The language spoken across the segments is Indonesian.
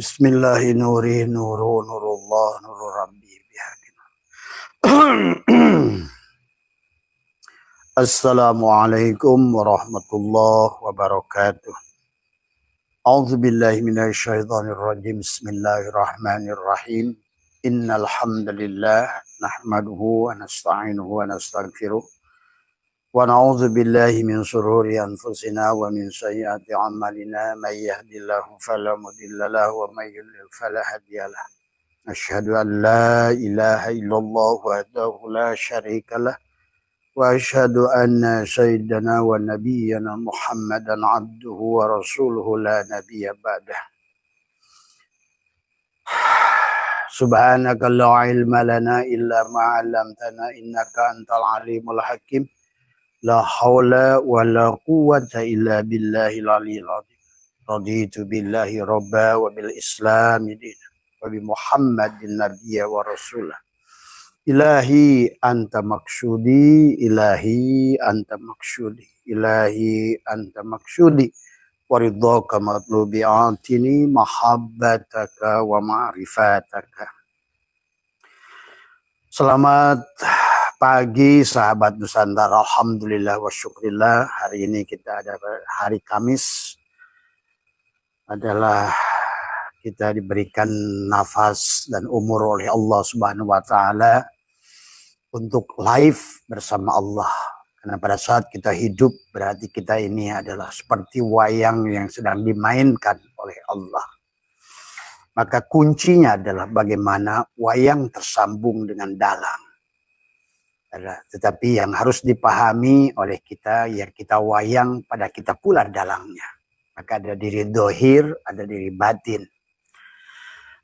Bismillahi nuri nuru nurullah nuru rabbi bihaqina. Assalamualaikum warahmatullahi wabarakatuh. A'udzu billahi minasyaitonir rajim. Bismillahirrahmanirrahim. Innal hamdalillah nahmaduhu wa nasta'inuhu wa nastaghfiruh. Wa na'udzu billahi min shururi anfusina wa min sayyiati a'malina may yahdihillahu fala mudilla lahu wa may yudlil fala hadiyalah. Asyhadu an la ilaha illallah wahdahu la syarikalah wa asyhadu anna sayyidana wa nabiyyana Muhammadan abduhu wa rasuluhu la nabiyya ba'dah. Subhanaka la ilma lana illa ma 'allamtana innaka antal alimul hakim. La haula wa la quwwata illa billahil aliyyil azim. Raditu billahi rabba wa bil islami dina wa bi Muhammadin nabiyya wa rasulah. Ilahi anta maksudi, ilahi anta maksudi, ilahi anta maksudi. Waridhaka matlubi atini mahabbataka wa ma'rifataka. Selamat pagi sahabat Nusantara. Alhamdulillah wa syukrillah. Hari ini kita ada hari Kamis. Adalah kita diberikan nafas dan umur oleh Allah Subhanahu wa taala untuk live bersama Allah. Karena pada saat kita hidup berarti kita ini adalah seperti wayang yang sedang dimainkan oleh Allah. Maka kuncinya adalah bagaimana wayang tersambung dengan dalang. Tetapi yang harus dipahami oleh kita, ya kita wayang pada kita pula dalangnya. Maka ada diri dohir, ada diri batin.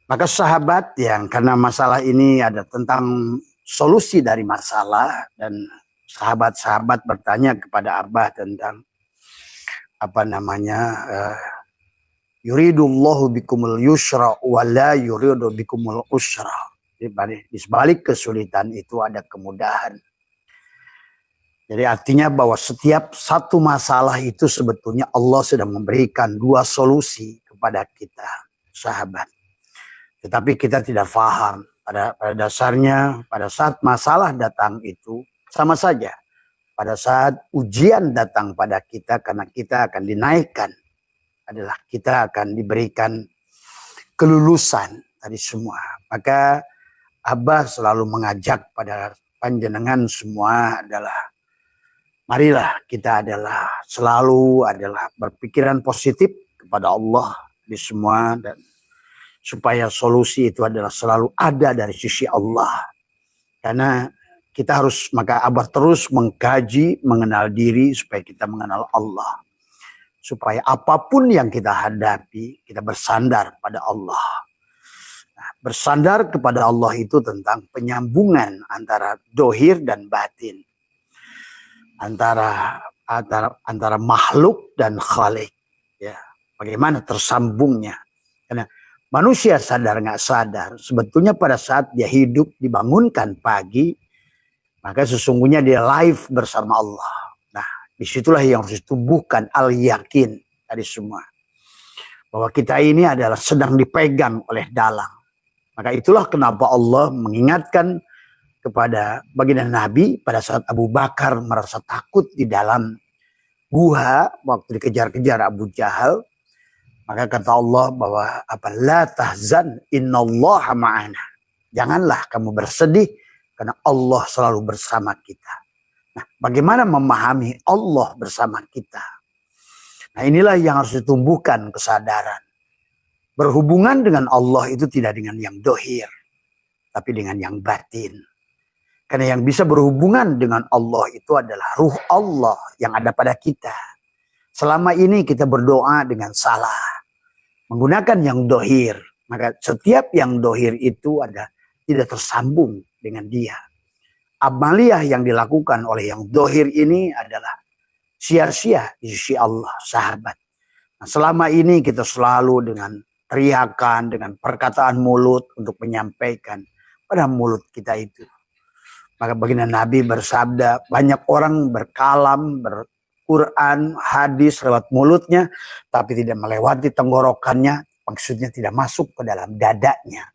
Maka sahabat yang karena masalah ini ada tentang solusi dari masalah, dan sahabat-sahabat bertanya kepada Abah tentang yuridullahu bikumul yusra wa la yuridu bikumul usra. Di sebalik kesulitan itu ada kemudahan. Jadi artinya bahwa setiap satu masalah itu sebetulnya Allah sedang memberikan dua solusi kepada kita, sahabat. Tetapi kita tidak paham. Pada dasarnya, pada saat masalah datang itu sama saja. Pada saat ujian datang pada kita, karena kita akan dinaikkan, adalah kita akan diberikan kelulusan tadi semua. Maka Abah selalu mengajak pada panjenengan semua adalah marilah kita selalu berpikiran positif kepada Allah di semua, dan supaya solusi itu adalah selalu ada dari sisi Allah. Karena kita harus, maka Abah terus mengkaji, mengenal diri supaya kita mengenal Allah. Supaya apapun yang kita hadapi, kita bersandar pada Allah. Bersandar kepada Allah itu tentang penyambungan antara dohir dan batin. Antara makhluk dan khalik. Ya, bagaimana tersambungnya. Karena manusia sadar nggak sadar, sebetulnya pada saat dia hidup, dibangunkan pagi, maka sesungguhnya dia live bersama Allah. Nah, disitulah yang harus ditumbuhkan al-yakin dari semua. Bahwa kita ini adalah sedang dipegang oleh dalang. Maka itulah kenapa Allah mengingatkan kepada baginda Nabi pada saat Abu Bakar merasa takut di dalam gua waktu dikejar-kejar Abu Jahal. Maka kata Allah bahwa la tahzan innallaha ma'ana. Janganlah kamu bersedih karena Allah selalu bersama kita. Nah, bagaimana memahami Allah bersama kita? Nah, inilah yang harus ditumbuhkan kesadaran. Berhubungan dengan Allah itu tidak dengan yang dohir, tapi dengan yang batin. Karena yang bisa berhubungan dengan Allah itu adalah ruh Allah yang ada pada kita. Selama ini kita berdoa dengan salah, menggunakan yang dohir. Maka setiap yang dohir itu tidak tersambung dengan dia. Amaliyah yang dilakukan oleh yang dohir ini adalah sia-sia di sisi Allah, sahabat. Nah, selama ini kita selalu dengan teriakan, dengan perkataan mulut untuk menyampaikan pada mulut kita itu. Maka baginda Nabi bersabda, banyak orang berkalam, Quran, hadis lewat mulutnya, tapi tidak melewati tenggorokannya, Maksudnya tidak masuk ke dalam dadanya,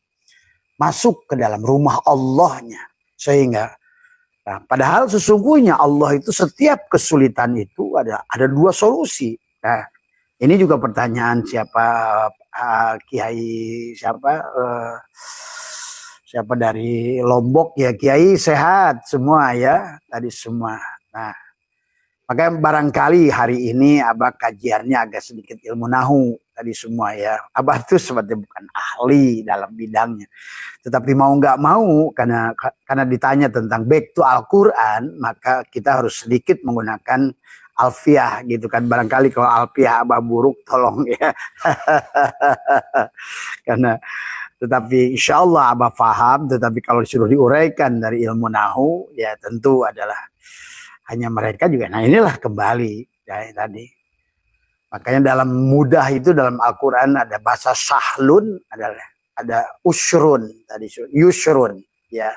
masuk ke dalam rumah Allahnya. Sehingga padahal sesungguhnya Allah itu setiap kesulitan itu ada dua solusi. Nah, ini juga pertanyaan siapa Kiai siapa dari Lombok ya, Kiai sehat semua ya tadi semua. Nah, makanya barangkali hari ini Abah kajiannya agak sedikit ilmu nahu tadi semua ya. Abah tuh sebenarnya bukan ahli dalam bidangnya, tetapi mau nggak mau karena ditanya tentang back to Al-Quran, maka kita harus sedikit menggunakan alfiah gitu kan. Barangkali kalau alfiah Abah buruk tolong ya. Karena tetapi insya Allah Abah paham, tetapi kalau disuruh diuraikan dari ilmu nahu ya tentu adalah hanya mereka juga. Nah inilah kembali ya, tadi. Makanya dalam mudah itu dalam Al-Quran ada bahasa sahlun, ada usrun tadi, yusrun ya.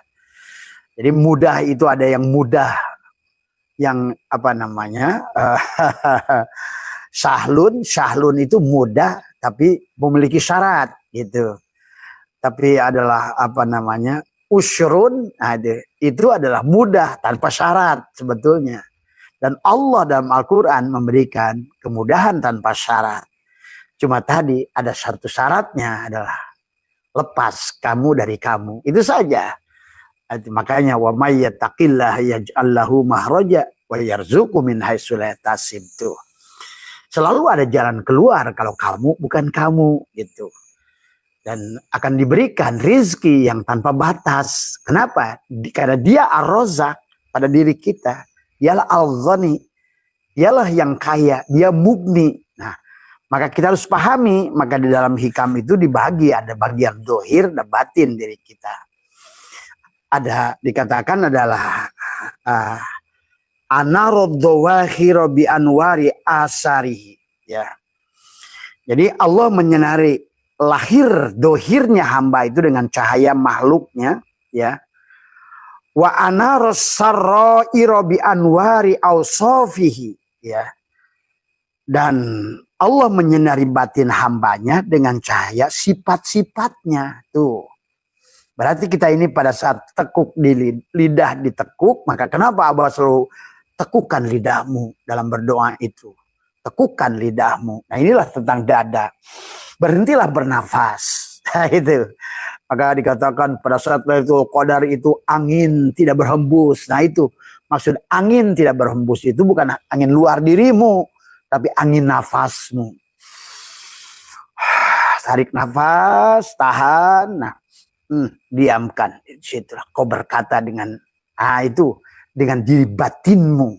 Jadi mudah itu ada yang mudah, yang apa namanya sahlun itu mudah tapi memiliki syarat gitu. Tapi adalah apa namanya usrun, itu adalah mudah tanpa syarat sebetulnya. Dan Allah dalam Al-Quran memberikan kemudahan tanpa syarat. Cuma tadi ada satu syaratnya adalah lepas kamu dari kamu. Itu saja. Makanya wa may yattaqillaha yaj'al lahu mahraja wa yarzuqhu min haitsu la yahtasib. Selalu ada jalan keluar kalau kamu bukan kamu gitu. Dan akan diberikan rizki yang tanpa batas. Kenapa? Karena dia ar-Razzaq pada diri kita. Dialah al-Ghani. Dialah yang kaya. Dia mugni. Nah, maka kita harus pahami. Maka di dalam hikam itu dibagi. Ada bagian dohir dan batin diri kita. Ada dikatakan adalah anarod dawahiro bi anwari asarihi. Ya. Jadi Allah menyinari lahir dohirnya hamba itu dengan cahaya makhluknya, ya. Wa anaros sarrairo bi anwari ausofihi, ya. Dan Allah menyinari batin hambanya dengan cahaya sifat-sifatnya. Tuh. Berarti kita ini pada saat tekuk di lidah ditekuk, maka kenapa Abah selalu tekukkan lidahmu dalam berdoa itu? Tekukkan lidahmu. Nah inilah tentang dada. Berhentilah bernafas. Itu. Maka dikatakan pada saat Lailatul Qadar itu angin tidak berhembus. Nah itu maksud angin tidak berhembus itu bukan angin luar dirimu, tapi angin nafasmu. Tarik nafas, tahan. Nah, diamkan. Situlah kau berkata dengan itu dengan diri batinmu.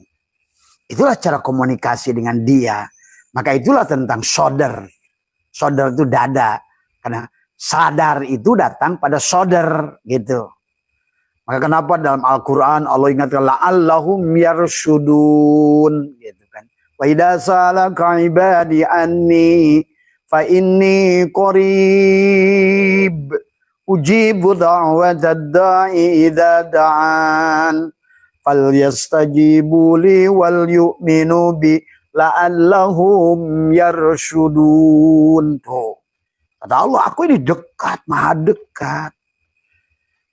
Itulah cara komunikasi dengan dia. Maka itulah tentang sodar. Sodar itu dada. Karena sadar itu datang pada sodar gitu. Maka kenapa dalam Al-Quran Allah ingatkan la'allahum yarshudun gitu kan. Wa idza salaka ibadi anni fa inni qarib ujibu da'watad da'i idza da'an falyastajibu li wal yu'minu bi la'allahum yarshudun. Tuh. Kata Allah, aku ini dekat, maha dekat.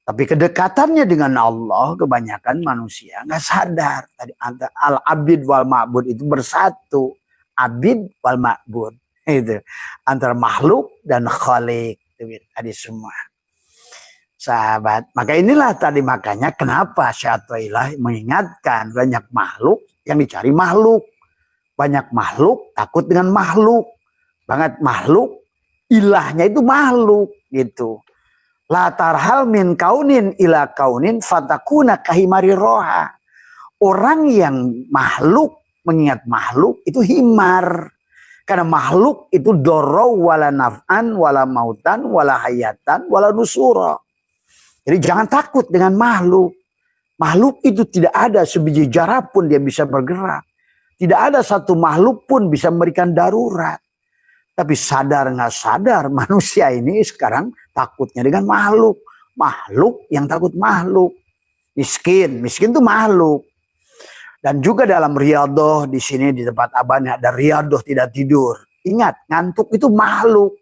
Tapi kedekatannya dengan Allah, kebanyakan manusia nggak sadar. Tadi al-abid wal ma'bud itu bersatu. Abid wal ma'bud. Itu. Antara makhluk dan khalik. Itu tadi semua. Sahabat. Maka inilah tadi makanya kenapa Syaikhullah mengingatkan banyak makhluk yang dicari makhluk. Banyak makhluk takut dengan makhluk. Banget makhluk ilahnya itu makhluk gitu. La tarhal min kaunin ila kaunin fatakuna kahimari roha. Orang yang makhluk mengingat makhluk itu himar. Karena makhluk itu doro wala naf'an wala mautan wala hayatan wala nusura. Jadi jangan takut dengan makhluk. Makhluk itu tidak ada sebiji zarah pun dia bisa bergerak. Tidak ada satu makhluk pun bisa memberikan darurat. Tapi sadar nggak sadar manusia ini sekarang takutnya dengan makhluk. Makhluk yang takut makhluk. Miskin itu makhluk. Dan juga dalam riyadoh di sini di tempat abahnya ada riyadoh tidak tidur. Ingat, ngantuk itu makhluk.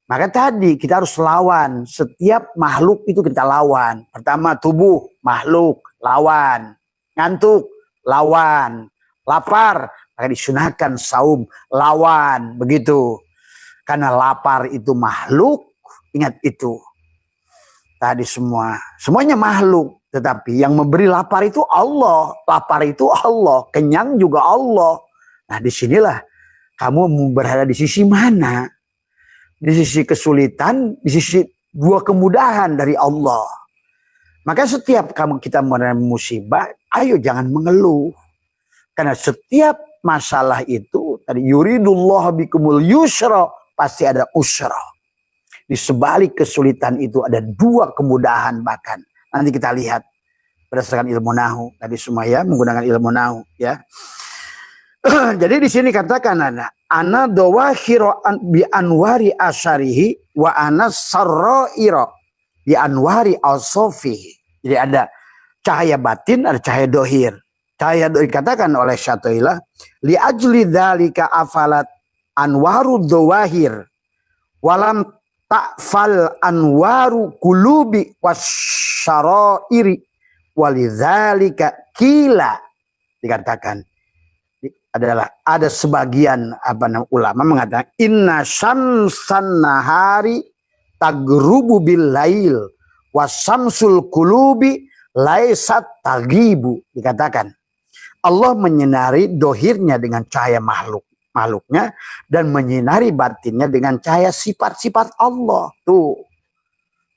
Maka tadi kita harus lawan. Setiap makhluk itu kita lawan. Pertama tubuh, makhluk, lawan. Ngantuk, lawan. Lapar, maka disunahkan saum, lawan. Begitu. Karena lapar itu makhluk, ingat itu. Tadi semuanya makhluk. Tetapi yang memberi lapar itu Allah. Lapar itu Allah. Kenyang juga Allah. Nah disinilah kamu berada di sisi mana? Di sisi kesulitan, di sisi dua kemudahan dari Allah. Maka setiap kita menerima musibah, ayo jangan mengeluh. Karena setiap masalah itu, tadi yuridullah bikumul yusra, pasti ada usra. Di sebalik kesulitan itu ada dua kemudahan bahkan. Nanti kita lihat berdasarkan ilmu nahu. Tadi semua ya, menggunakan ilmu nahu ya. Jadi di sini katakan ana dawahiro bi anwari asyarihi wa ana sarraira bi anwari alsofihi. Jadi ada cahaya batin, ada cahaya dohir. Cahaya dohir katakan oleh Syatilah li ajli dzalika afalat anwaru dawahir walam ta'fal anwaru kulubi wasyarairi walidzalika kila. Dikatakan adalah ada sebagian ulama mengatakan inna syamsan nahari tagrubu bil lail wasamsul kulubi laisat tagibu. Dikatakan Allah menyinari dohirnya dengan cahaya makhluknya dan menyinari batinnya dengan cahaya sifat-sifat Allah. Tuh.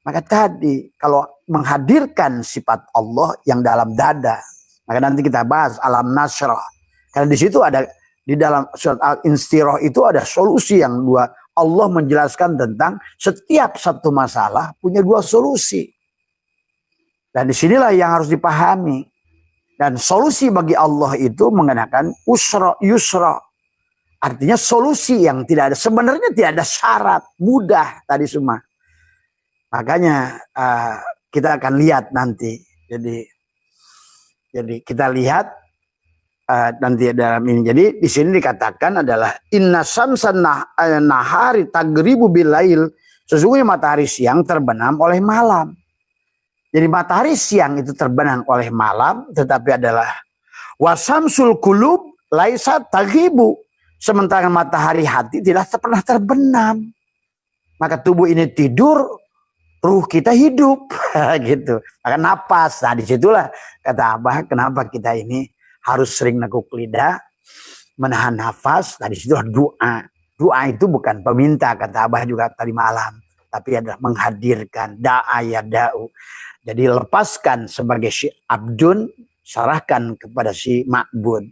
Maka tadi kalau menghadirkan sifat Allah yang dalam dada, maka nanti kita bahas alam nasrah. Karena di situ ada, di dalam surat Al-Instirah itu ada solusi yang dua. Allah menjelaskan tentang setiap satu masalah punya dua solusi. Dan disinilah yang harus dipahami. Dan solusi bagi Allah itu mengenakan usra yusra. Artinya solusi yang tidak ada. Sebenarnya tidak ada syarat. Mudah tadi semua. Makanya kita akan lihat nanti. Jadi kita lihat nanti dalam ini. Jadi di sini dikatakan adalah inna samsan nahari tagribu bilail. Sesungguhnya matahari siang terbenam oleh malam. Jadi matahari siang itu terbenam oleh malam, tetapi adalah wasamsul kulub laisa tagribu. Sementara matahari hati tidak pernah terbenam. Maka tubuh ini tidur, ruh kita hidup, gitu. Maka napas. Nah disitulah kata Abah, kenapa kita ini harus sering nekuk lidah, menahan nafas. Nah disitulah doa. Doa itu bukan peminta, kata Abah juga tadi malam, tapi adalah menghadirkan da'a ya da'u. Jadi lepaskan sebagai si abdun, serahkan kepada si ma'bud.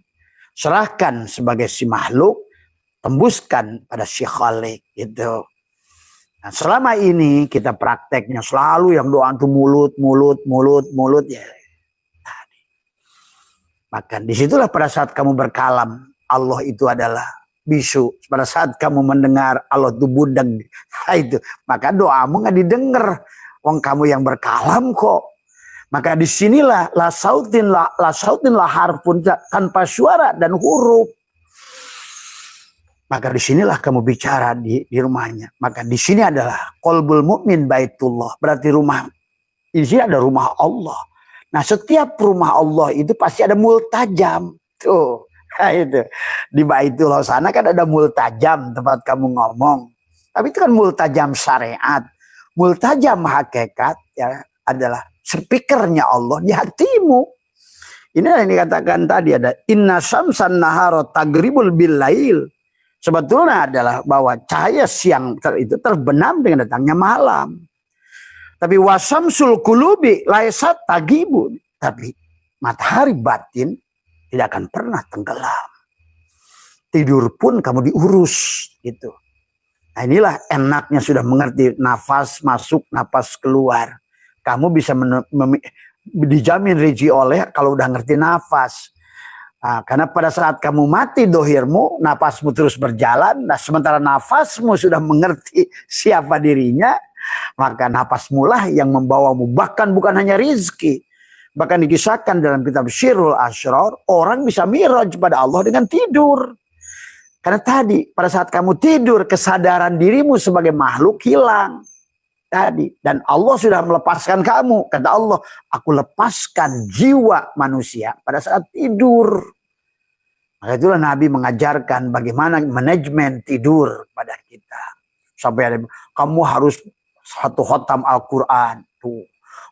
Serahkan sebagai si makhluk, tembuskan pada si khalik. Gitu. Nah, selama ini kita prakteknya selalu yang doa itu mulut ya. Maka disitulah pada saat kamu berkalam, Allah itu adalah bisu. Pada saat kamu mendengar, Allah itu budeg. Nah, itu. Maka doamu nggak didengar. Wong kamu yang berkalam kok. Maka disinilah la sautin la harfun, tanpa suara dan huruf. Maka disinilah kamu bicara di rumahnya. Maka di sini adalah qalbul mu'min baitullah. Berarti rumah. Di sini ada rumah Allah. Nah setiap rumah Allah itu pasti ada multajam. Tuh, nah itu. Di Baitullah sana kan ada multajam tempat kamu ngomong. Tapi itu kan multajam syariat. Multajam hakikat ya adalah speakernya Allah di hatimu. Ini yang dikatakan tadi ada inna syamsan nahara tagribul bil lail. Sebetulnya adalah bahwa cahaya siang itu terbenam dengan datangnya malam. Tapi wasamsul kulubi laisat tagibu. Tapi matahari batin tidak akan pernah tenggelam. Tidur pun kamu diurus gitu. Nah inilah enaknya sudah mengerti nafas masuk, nafas keluar. Kamu bisa dijamin rezeki oleh kalau udah ngerti nafas. Nah, karena pada saat kamu mati dohirmu, nafasmu terus berjalan. Nah sementara nafasmu sudah mengerti siapa dirinya, maka nafasmu lah yang membawamu. Bahkan bukan hanya rizki. Bahkan dikisahkan dalam kitab Syirul Asrar, orang bisa miraj pada Allah dengan tidur. Karena tadi pada saat kamu tidur, kesadaran dirimu sebagai makhluk hilang. Tadi. Dan Allah sudah melepaskan kamu. Kata Allah, aku lepaskan jiwa manusia pada saat tidur. Maka itulah Nabi mengajarkan bagaimana manajemen tidur pada kita. Sampai ada, kamu harus satu khatam Al-Quran.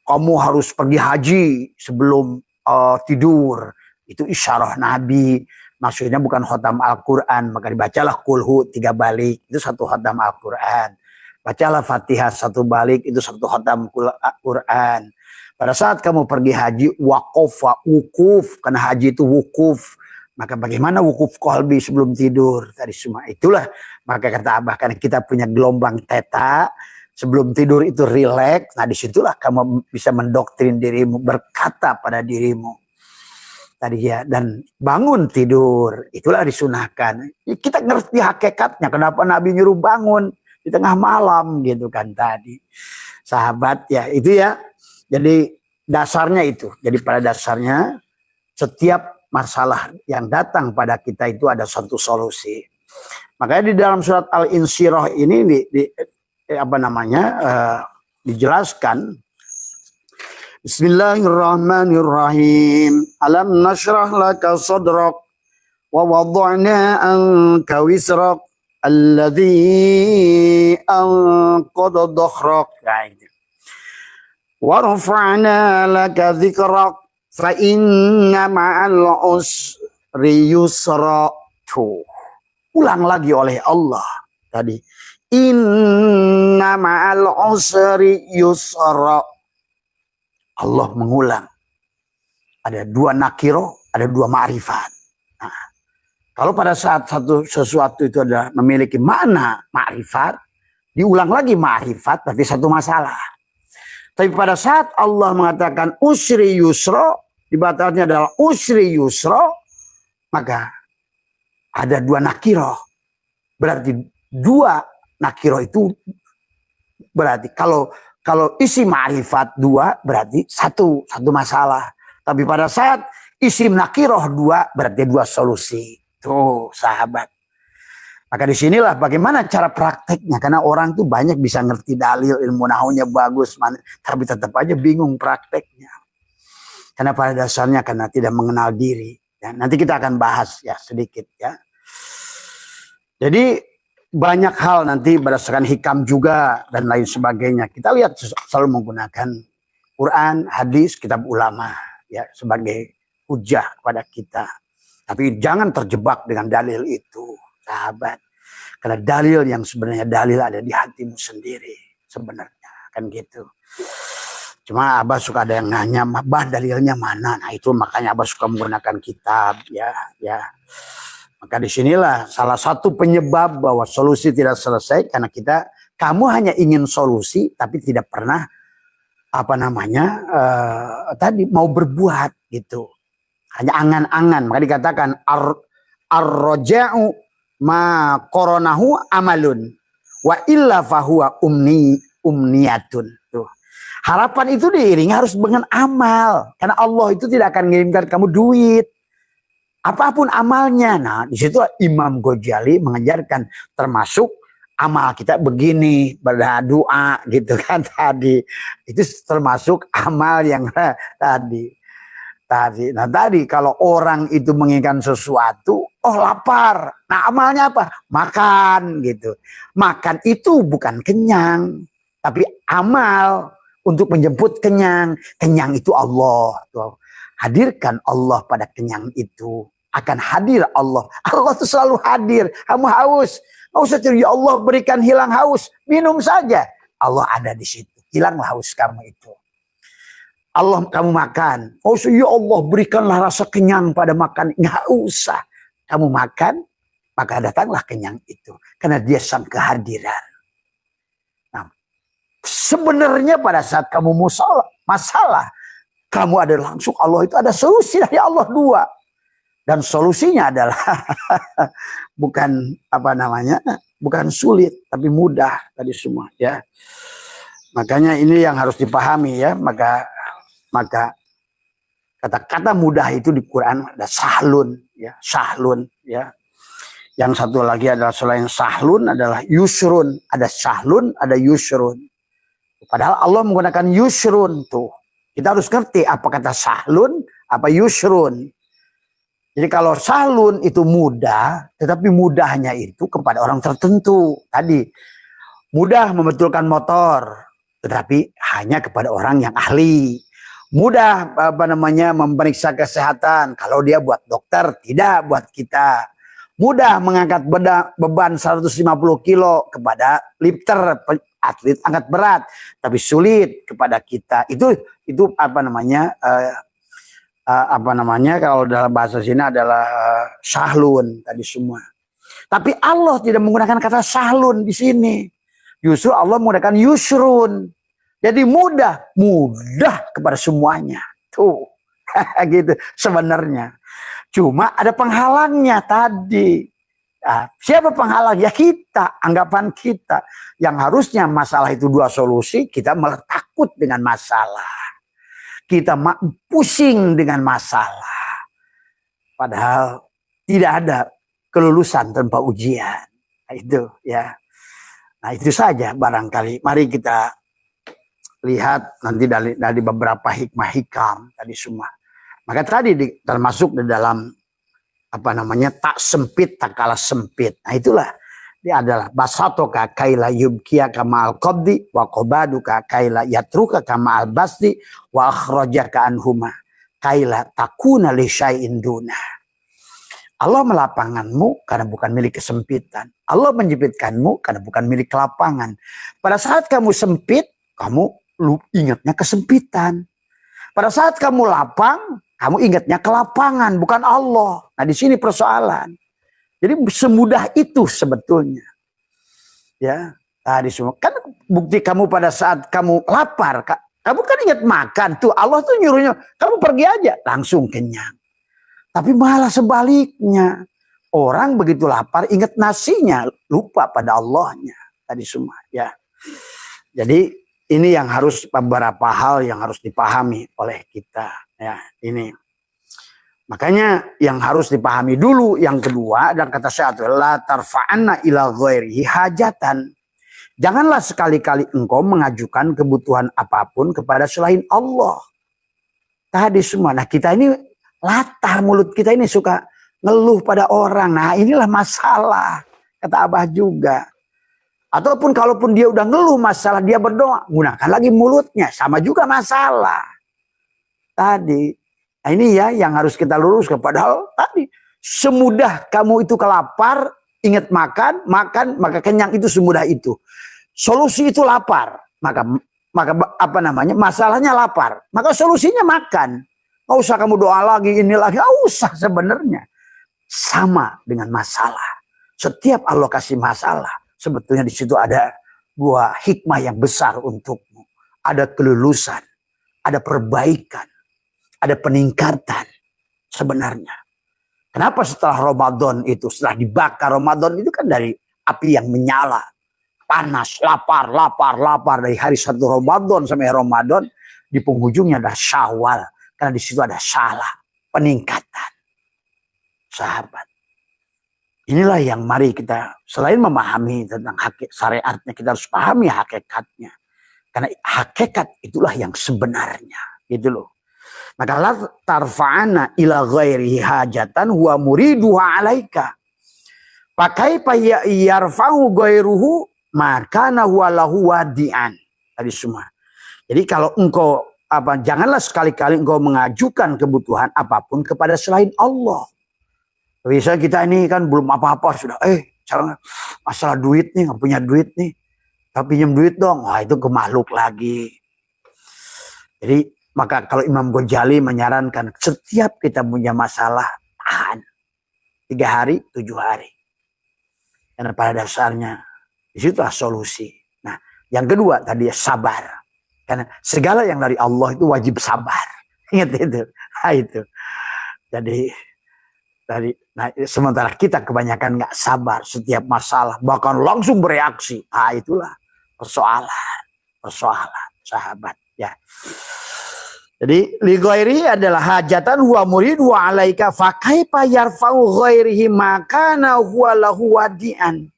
Kamu harus pergi haji sebelum tidur. Itu isyarah Nabi. Maksudnya bukan khatam Al-Quran. Maka dibacalah kulhu 3 balik. Itu satu khatam Al-Quran. Bacalah Fatihah 1 balik, itu 1 khatam Quran. Pada saat kamu pergi haji, wukuf, karena haji itu wukuf. Maka bagaimana wukuf qalbi sebelum tidur? Tadi semua itulah. Maka kata Abah, karena kita punya gelombang theta, sebelum tidur itu rileks. Nah disitulah kamu bisa mendoktrin dirimu, berkata pada dirimu. Tadi ya, dan bangun tidur, itulah disunahkan. Kita ngerti hakikatnya, kenapa Nabi nyuruh bangun di tengah malam gitu kan tadi. Sahabat ya, itu ya. Jadi dasarnya itu. Jadi pada dasarnya setiap masalah yang datang pada kita itu ada satu solusi. Makanya di dalam surat Al-Insyirah ini dijelaskan Bismillahirrahmanirrahim. Alam nashrah laka sadrak wa wada'na anka wisrak alladzi anqadha dhahrak. Wa rafa'na laka dzikrak fa inna ma'al usri yusra. Ulang lagi oleh Allah tadi. Inna ma'al usri yusra. Allah mengulang. Ada 2 nakiro, ada 2 ma'rifat. Nah, kalau pada saat sesuatu itu adalah memiliki makna ma'rifat, diulang lagi ma'rifat, berarti satu masalah. Tapi pada saat Allah mengatakan usri yusra, dibatalnya adalah usri yusra, maka ada 2 nakiro. Berarti 2 nakiro itu berarti kalau isi ma'rifat 2 berarti satu masalah. Tapi pada saat isim nakiroh 2 berarti 2 solusi. Tuh sahabat. Maka disinilah bagaimana cara prakteknya. Karena orang tuh banyak bisa ngerti dalil, ilmu nahwunya bagus. Tapi tetap aja bingung prakteknya. Karena pada dasarnya karena tidak mengenal diri. Ya, nanti kita akan bahas ya sedikit ya. Jadi banyak hal nanti berdasarkan hikam juga dan lain sebagainya. Kita lihat selalu menggunakan Quran, hadis, kitab ulama ya sebagai hujah kepada kita. Tapi jangan terjebak dengan dalil itu, sahabat. Karena dalil yang sebenarnya dalil ada di hatimu sendiri sebenarnya, kan gitu. Cuma Abah suka ada yang nanya, Abah dalilnya mana? Nah itu makanya Abah suka menggunakan kitab ya. Maka disinilah salah satu penyebab bahwa solusi tidak selesai karena kamu hanya ingin solusi tapi tidak pernah tadi mau berbuat gitu. Hanya angan-angan. Maka dikatakan ar-raja'u ma qoronahu amalun wa illa fahuwa umniyatun. Tuh. Harapan itu diiringi harus dengan amal. Karena Allah itu tidak akan mengirimkan kamu duit. Apapun amalnya. Nah, di situ Imam Ghazali mengajarkan termasuk amal kita begini, berdoa gitu kan tadi. Itu termasuk amal yang tadi. Nah, tadi kalau orang itu menginginkan sesuatu, oh lapar. Nah, amalnya apa? Makan gitu. Makan itu bukan kenyang, tapi amal untuk menjemput kenyang. Kenyang itu Allah. Tuh. Hadirkan Allah pada kenyang itu. Akan hadir Allah. Allah itu selalu hadir. Kamu haus. Nggak usah cari, ya Allah berikan hilang haus. Minum saja. Allah ada di situ. Hilanglah haus kamu itu. Allah kamu makan. Oh ya Allah berikanlah rasa kenyang pada makan. Nggak usah. Kamu makan. Maka datanglah kenyang itu. Karena dia sang kehadiran. Nah, sebenarnya pada saat kamu masalah. Kamu ada langsung Allah itu ada solusi dari Allah 2. Dan solusinya adalah bukan bukan sulit tapi mudah tadi semua ya. Makanya ini yang harus dipahami ya. Maka kata-kata mudah itu di Quran ada sahlun ya, Yang satu lagi adalah selain sahlun adalah yusrun. Ada sahlun, ada yusrun. Padahal Allah menggunakan yusrun tuh. Kita harus ngerti apa kata sahlun, apa yusrun. Jadi kalau sahlun itu mudah, tetapi mudahnya itu kepada orang tertentu. Tadi mudah membetulkan motor, tetapi hanya kepada orang yang ahli. Mudah memeriksa kesehatan, kalau dia buat dokter, tidak buat kita. Mudah mengangkat beban 150 kilo kepada lifter, atlet angkat berat, tapi sulit kepada kita. Itu kalau dalam bahasa sini adalah sahlun tadi semua. Tapi Allah tidak menggunakan kata sahlun di sini. Justru Allah menggunakan yusrun. Jadi mudah kepada semuanya. Tuh, gitu sebenarnya. Cuma ada penghalangnya tadi. Nah, siapa penghalang? Ya kita, anggapan kita. Yang harusnya masalah itu 2 solusi, kita malah takut dengan masalah. Kita pusing dengan masalah. Padahal tidak ada kelulusan tanpa ujian. Nah, itu ya. Nah, itu saja barangkali. Mari kita lihat nanti dari beberapa hikmah hikam tadi semua. Maka tadi termasuk di dalam tak sempit tak kalah sempit. Nah, itulah dia adalah basatoka kaila yubkiya kama al-qabdi wa qabaduka kaila yatruka kama al-basdi wa akhrajaka anhuma kaila takuna li syai'in duna. Allah melapangkanmu karena bukan milik kesempitan. Allah menjepitkanmu karena bukan milik kelapangan. Pada saat kamu sempit, kamu ingatnya kesempitan. Pada saat kamu lapang, kamu ingatnya kelapangan, bukan Allah. Nah, di sini persoalan. Jadi semudah itu sebetulnya. Ya, tadi semua. Kan bukti kamu pada saat kamu lapar, kamu kan ingat makan tuh. Allah tuh nyuruhnya, kamu pergi aja, langsung kenyang. Tapi malah sebaliknya. Orang begitu lapar, ingat nasinya, lupa pada Allahnya. Tadi semua, ya. Jadi ini yang harus beberapa hal yang harus dipahami oleh kita. Ya, ini. Makanya yang harus dipahami dulu. Yang kedua, dan kata saya la tarfa'anna ila ghairihi hajatan. Janganlah sekali-kali engkau mengajukan kebutuhan apapun kepada selain Allah. Tadi semua. Nah, kita ini latar mulut kita ini suka ngeluh pada orang. Nah, inilah masalah. Kata Abah juga. Ataupun kalaupun dia udah ngeluh masalah, dia berdoa. Gunakan lagi mulutnya. Sama juga masalah. Tadi. Nah, ini ya yang harus kita luruskan. Padahal tadi semudah kamu itu kelapar, ingat makan, maka kenyang itu semudah itu. Solusi itu lapar. Maka masalahnya lapar. Maka solusinya makan. Nggak usah kamu doa lagi, ini lagi. Nggak usah sebenarnya. Sama dengan masalah. Setiap Allah kasih masalah, sebetulnya di situ ada 2 hikmah yang besar untukmu. Ada kelulusan, ada perbaikan. Ada peningkatan sebenarnya. Kenapa setelah Ramadan itu, setelah dibakar Ramadan itu kan dari api yang menyala. Panas, lapar. Dari hari 1 Ramadan sampai Ramadan. Di penghujungnya ada Syawal. Karena di situ ada salah, peningkatan. Sahabat. Inilah yang mari kita, selain memahami tentang syariatnya, kita harus pahami hakikatnya. Karena hakikat itulah yang sebenarnya. Gitu loh. Maka la tarfa'ana ila ghairihi hajatan huwa muriduha alaika. Pakai yarfa'u ghairuhu maka huwa lahu wadi'an. Tadi semua. Jadi kalau engkau janganlah sekali-kali engkau mengajukan kebutuhan apapun kepada selain Allah. Bisa kita ini kan belum apa-apa sudah masalah duit nih, nggak punya duit nih. Tapi pinjam duit dong. Wah, itu ke makhluk lagi. Jadi maka kalau Imam Ghazali menyarankan setiap kita punya masalah, tahan 3 hari, 7 hari. Karena pada dasarnya disitulah solusi. Nah, yang kedua tadi sabar. Karena segala yang dari Allah itu wajib sabar. Ingat itu. Nah, itu. Jadi sementara kita kebanyakan nggak sabar setiap masalah, bahkan langsung bereaksi. Ah, itulah persoalan, sahabat. Ya. Jadi li ghairihi adalah hajatan huwa muridu alaika fa kaifa yarfa'u ghairihi makana huwa lahu wadi'an.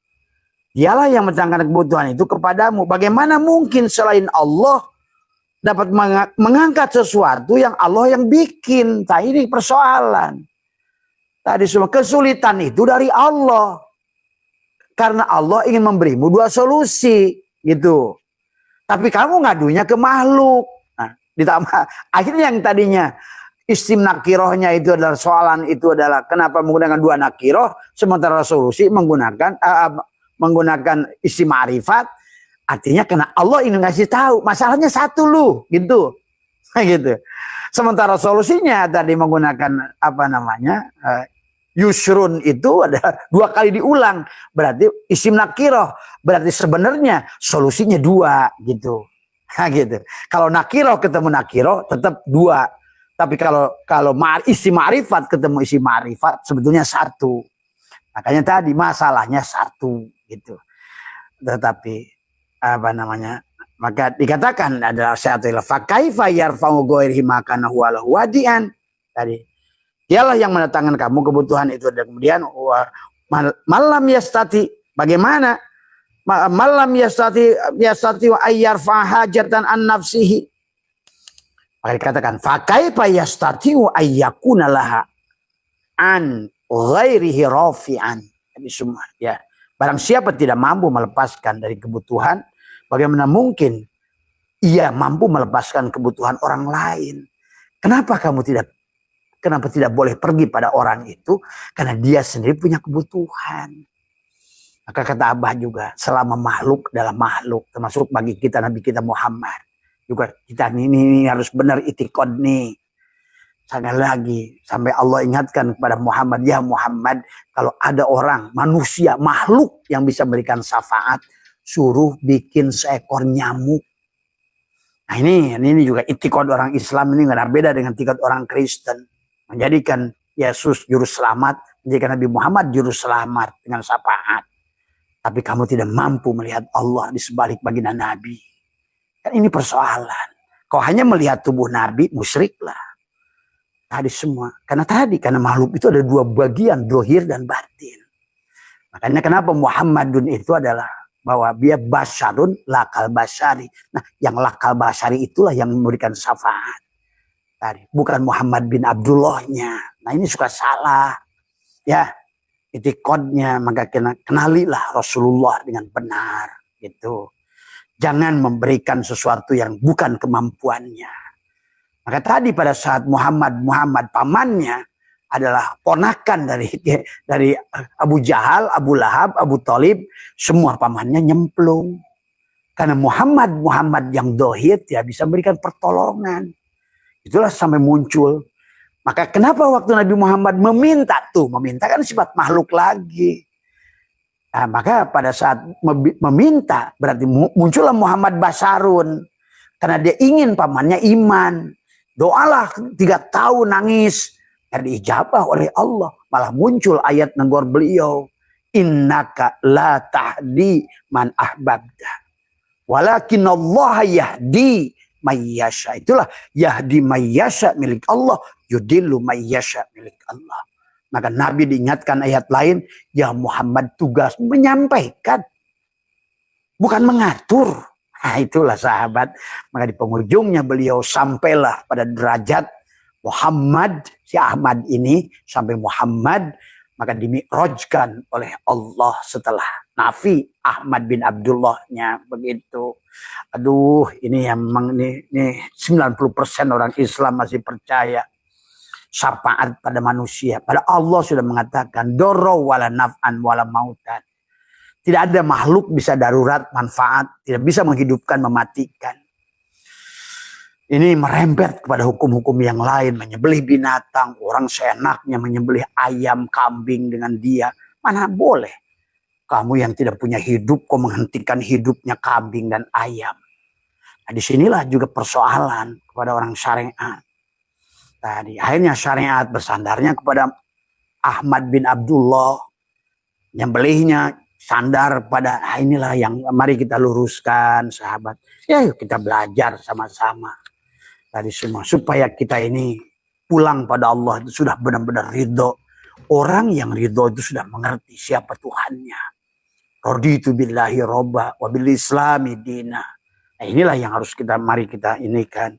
Dialah yang mendatangkan kebutuhan itu kepadamu. Bagaimana mungkin selain Allah dapat mengangkat sesuatu yang Allah yang bikin? Nah, ini persoalan. Tadi semua kesulitan itu dari Allah. Karena Allah ingin memberimu dua solusi gitu. Tapi kamu ngadunya ke makhluk. Nah, ditambah akhirnya yang tadinya isim nakirohnya itu adalah soalan itu adalah kenapa menggunakan dua nakiroh sementara solusi menggunakan isim ma'rifat, artinya karena Allah ingin ngasih tahu masalahnya satu lu gitu. Gitu. Sementara solusinya tadi menggunakan yusrun itu ada dua kali diulang, berarti isim nakiroh, berarti sebenarnya solusinya dua gitu. Gitu. Kalau nakiroh ketemu nakiroh tetap dua, tapi kalau isim ma'rifat ketemu isim ma'rifat sebetulnya satu. Makanya tadi masalahnya satu gitu. Tetapi maka dikatakan adalah syatul fa kaifa yarfa'u ghairihi makana huwa lahu wadi'an. Tadi dialah yang mendatangkan kamu kebutuhan itu, dan kemudian malam yastati, bagaimana malam yastati wa ayyarfa hajatan an nafsihi. Maka dikatakan fa kaifa yastati wa ayyakuna laha an ghairihi rafi'an. Ini semua ya. Barang siapa tidak mampu melepaskan dari kebutuhan, bagaimana mungkin ia mampu melepaskan kebutuhan orang lain? Kenapa tidak boleh pergi pada orang itu? Karena dia sendiri punya kebutuhan. Maka kata Abah juga, selama makhluk dalam makhluk, termasuk bagi kita Nabi kita Muhammad, juga kita ini harus benar itikad nih. Sekali lagi sampai Allah ingatkan kepada Muhammad, ya Muhammad, kalau ada orang, manusia, makhluk yang bisa memberikan syafaat, suruh bikin seekor nyamuk. Nah ini juga itikad orang Islam, ini nggak beda dengan itikad orang Kristen. Menjadikan Yesus juru selamat, menjadikan Nabi Muhammad juru selamat dengan syafaat. Tapi kamu tidak mampu melihat Allah di sebalik baginda Nabi. Kan ini persoalan. Kau hanya melihat tubuh Nabi, musyriklah. Tadi semua. Karena makhluk itu ada dua bagian, dohir dan batin. Makanya kenapa Muhammadun itu adalah bahwa dia basyarun lakal basyari. Nah, yang lakal basyari itulah yang memberikan syafaat. Tadi bukan Muhammad bin Abdullahnya. Nah, ini suka salah. Ya, itikadnya, maka kenalilah Rasulullah dengan benar gitu. Jangan memberikan sesuatu yang bukan kemampuannya. Maka tadi pada saat Muhammad pamannya adalah ponakan dari Abu Jahal, Abu Lahab, Abu Thalib, semua pamannya nyemplung. Karena Muhammad yang dohir tidak bisa memberikan pertolongan. Itulah sampai muncul. Maka kenapa waktu Nabi Muhammad meminta kan sifat makhluk lagi. Nah, maka pada saat meminta berarti muncullah Muhammad Basarun. Karena dia ingin pamannya iman. Doalah 3 tahun nangis. Dan diijabah oleh Allah. Malah muncul ayat negor beliau. Innaka la tahdi man ahbabda. Walakin Allah yahdi mayyasha. Itulah yahdi mayyasha milik Allah. Yudillu mayyasha milik Allah. Maka Nabi diingatkan ayat lain. Ya Muhammad tugas menyampaikan. Bukan mengatur. Nah itulah sahabat. Maka di penghujungnya beliau sampailah pada derajat Muhammad. Si Ahmad ini sampai Muhammad. Maka dimi'rajkan oleh Allah setelah Nafi Ahmad bin Abdullahnya. Begitu. Aduh ini yang memang ini 90% orang Islam masih percaya. Syafaat pada manusia. Pada Allah sudah mengatakan. Doro wala naf'an wala mautan. Tidak ada makhluk bisa darurat manfaat. Tidak bisa menghidupkan, mematikan. Ini merembet kepada hukum-hukum yang lain. Menyembelih binatang. Orang seenaknya menyembelih ayam, kambing dengan dia. Mana boleh. Kamu yang tidak punya hidup, kau menghentikan hidupnya kambing dan ayam. Nah, disinilah juga persoalan kepada orang syariat. Tadi akhirnya syariat bersandarnya kepada Ahmad bin Abdullah. Nyembelihnya sandar pada inilah yang mari kita luruskan sahabat. Ya yuk kita belajar sama-sama. tadi semua, supaya kita ini pulang pada Allah itu sudah benar-benar ridho. Orang yang ridho itu sudah mengerti siapa Tuhannya. Raditu billahi robba wa bil islami dina. Nah, inilah yang harus mari kita inikan.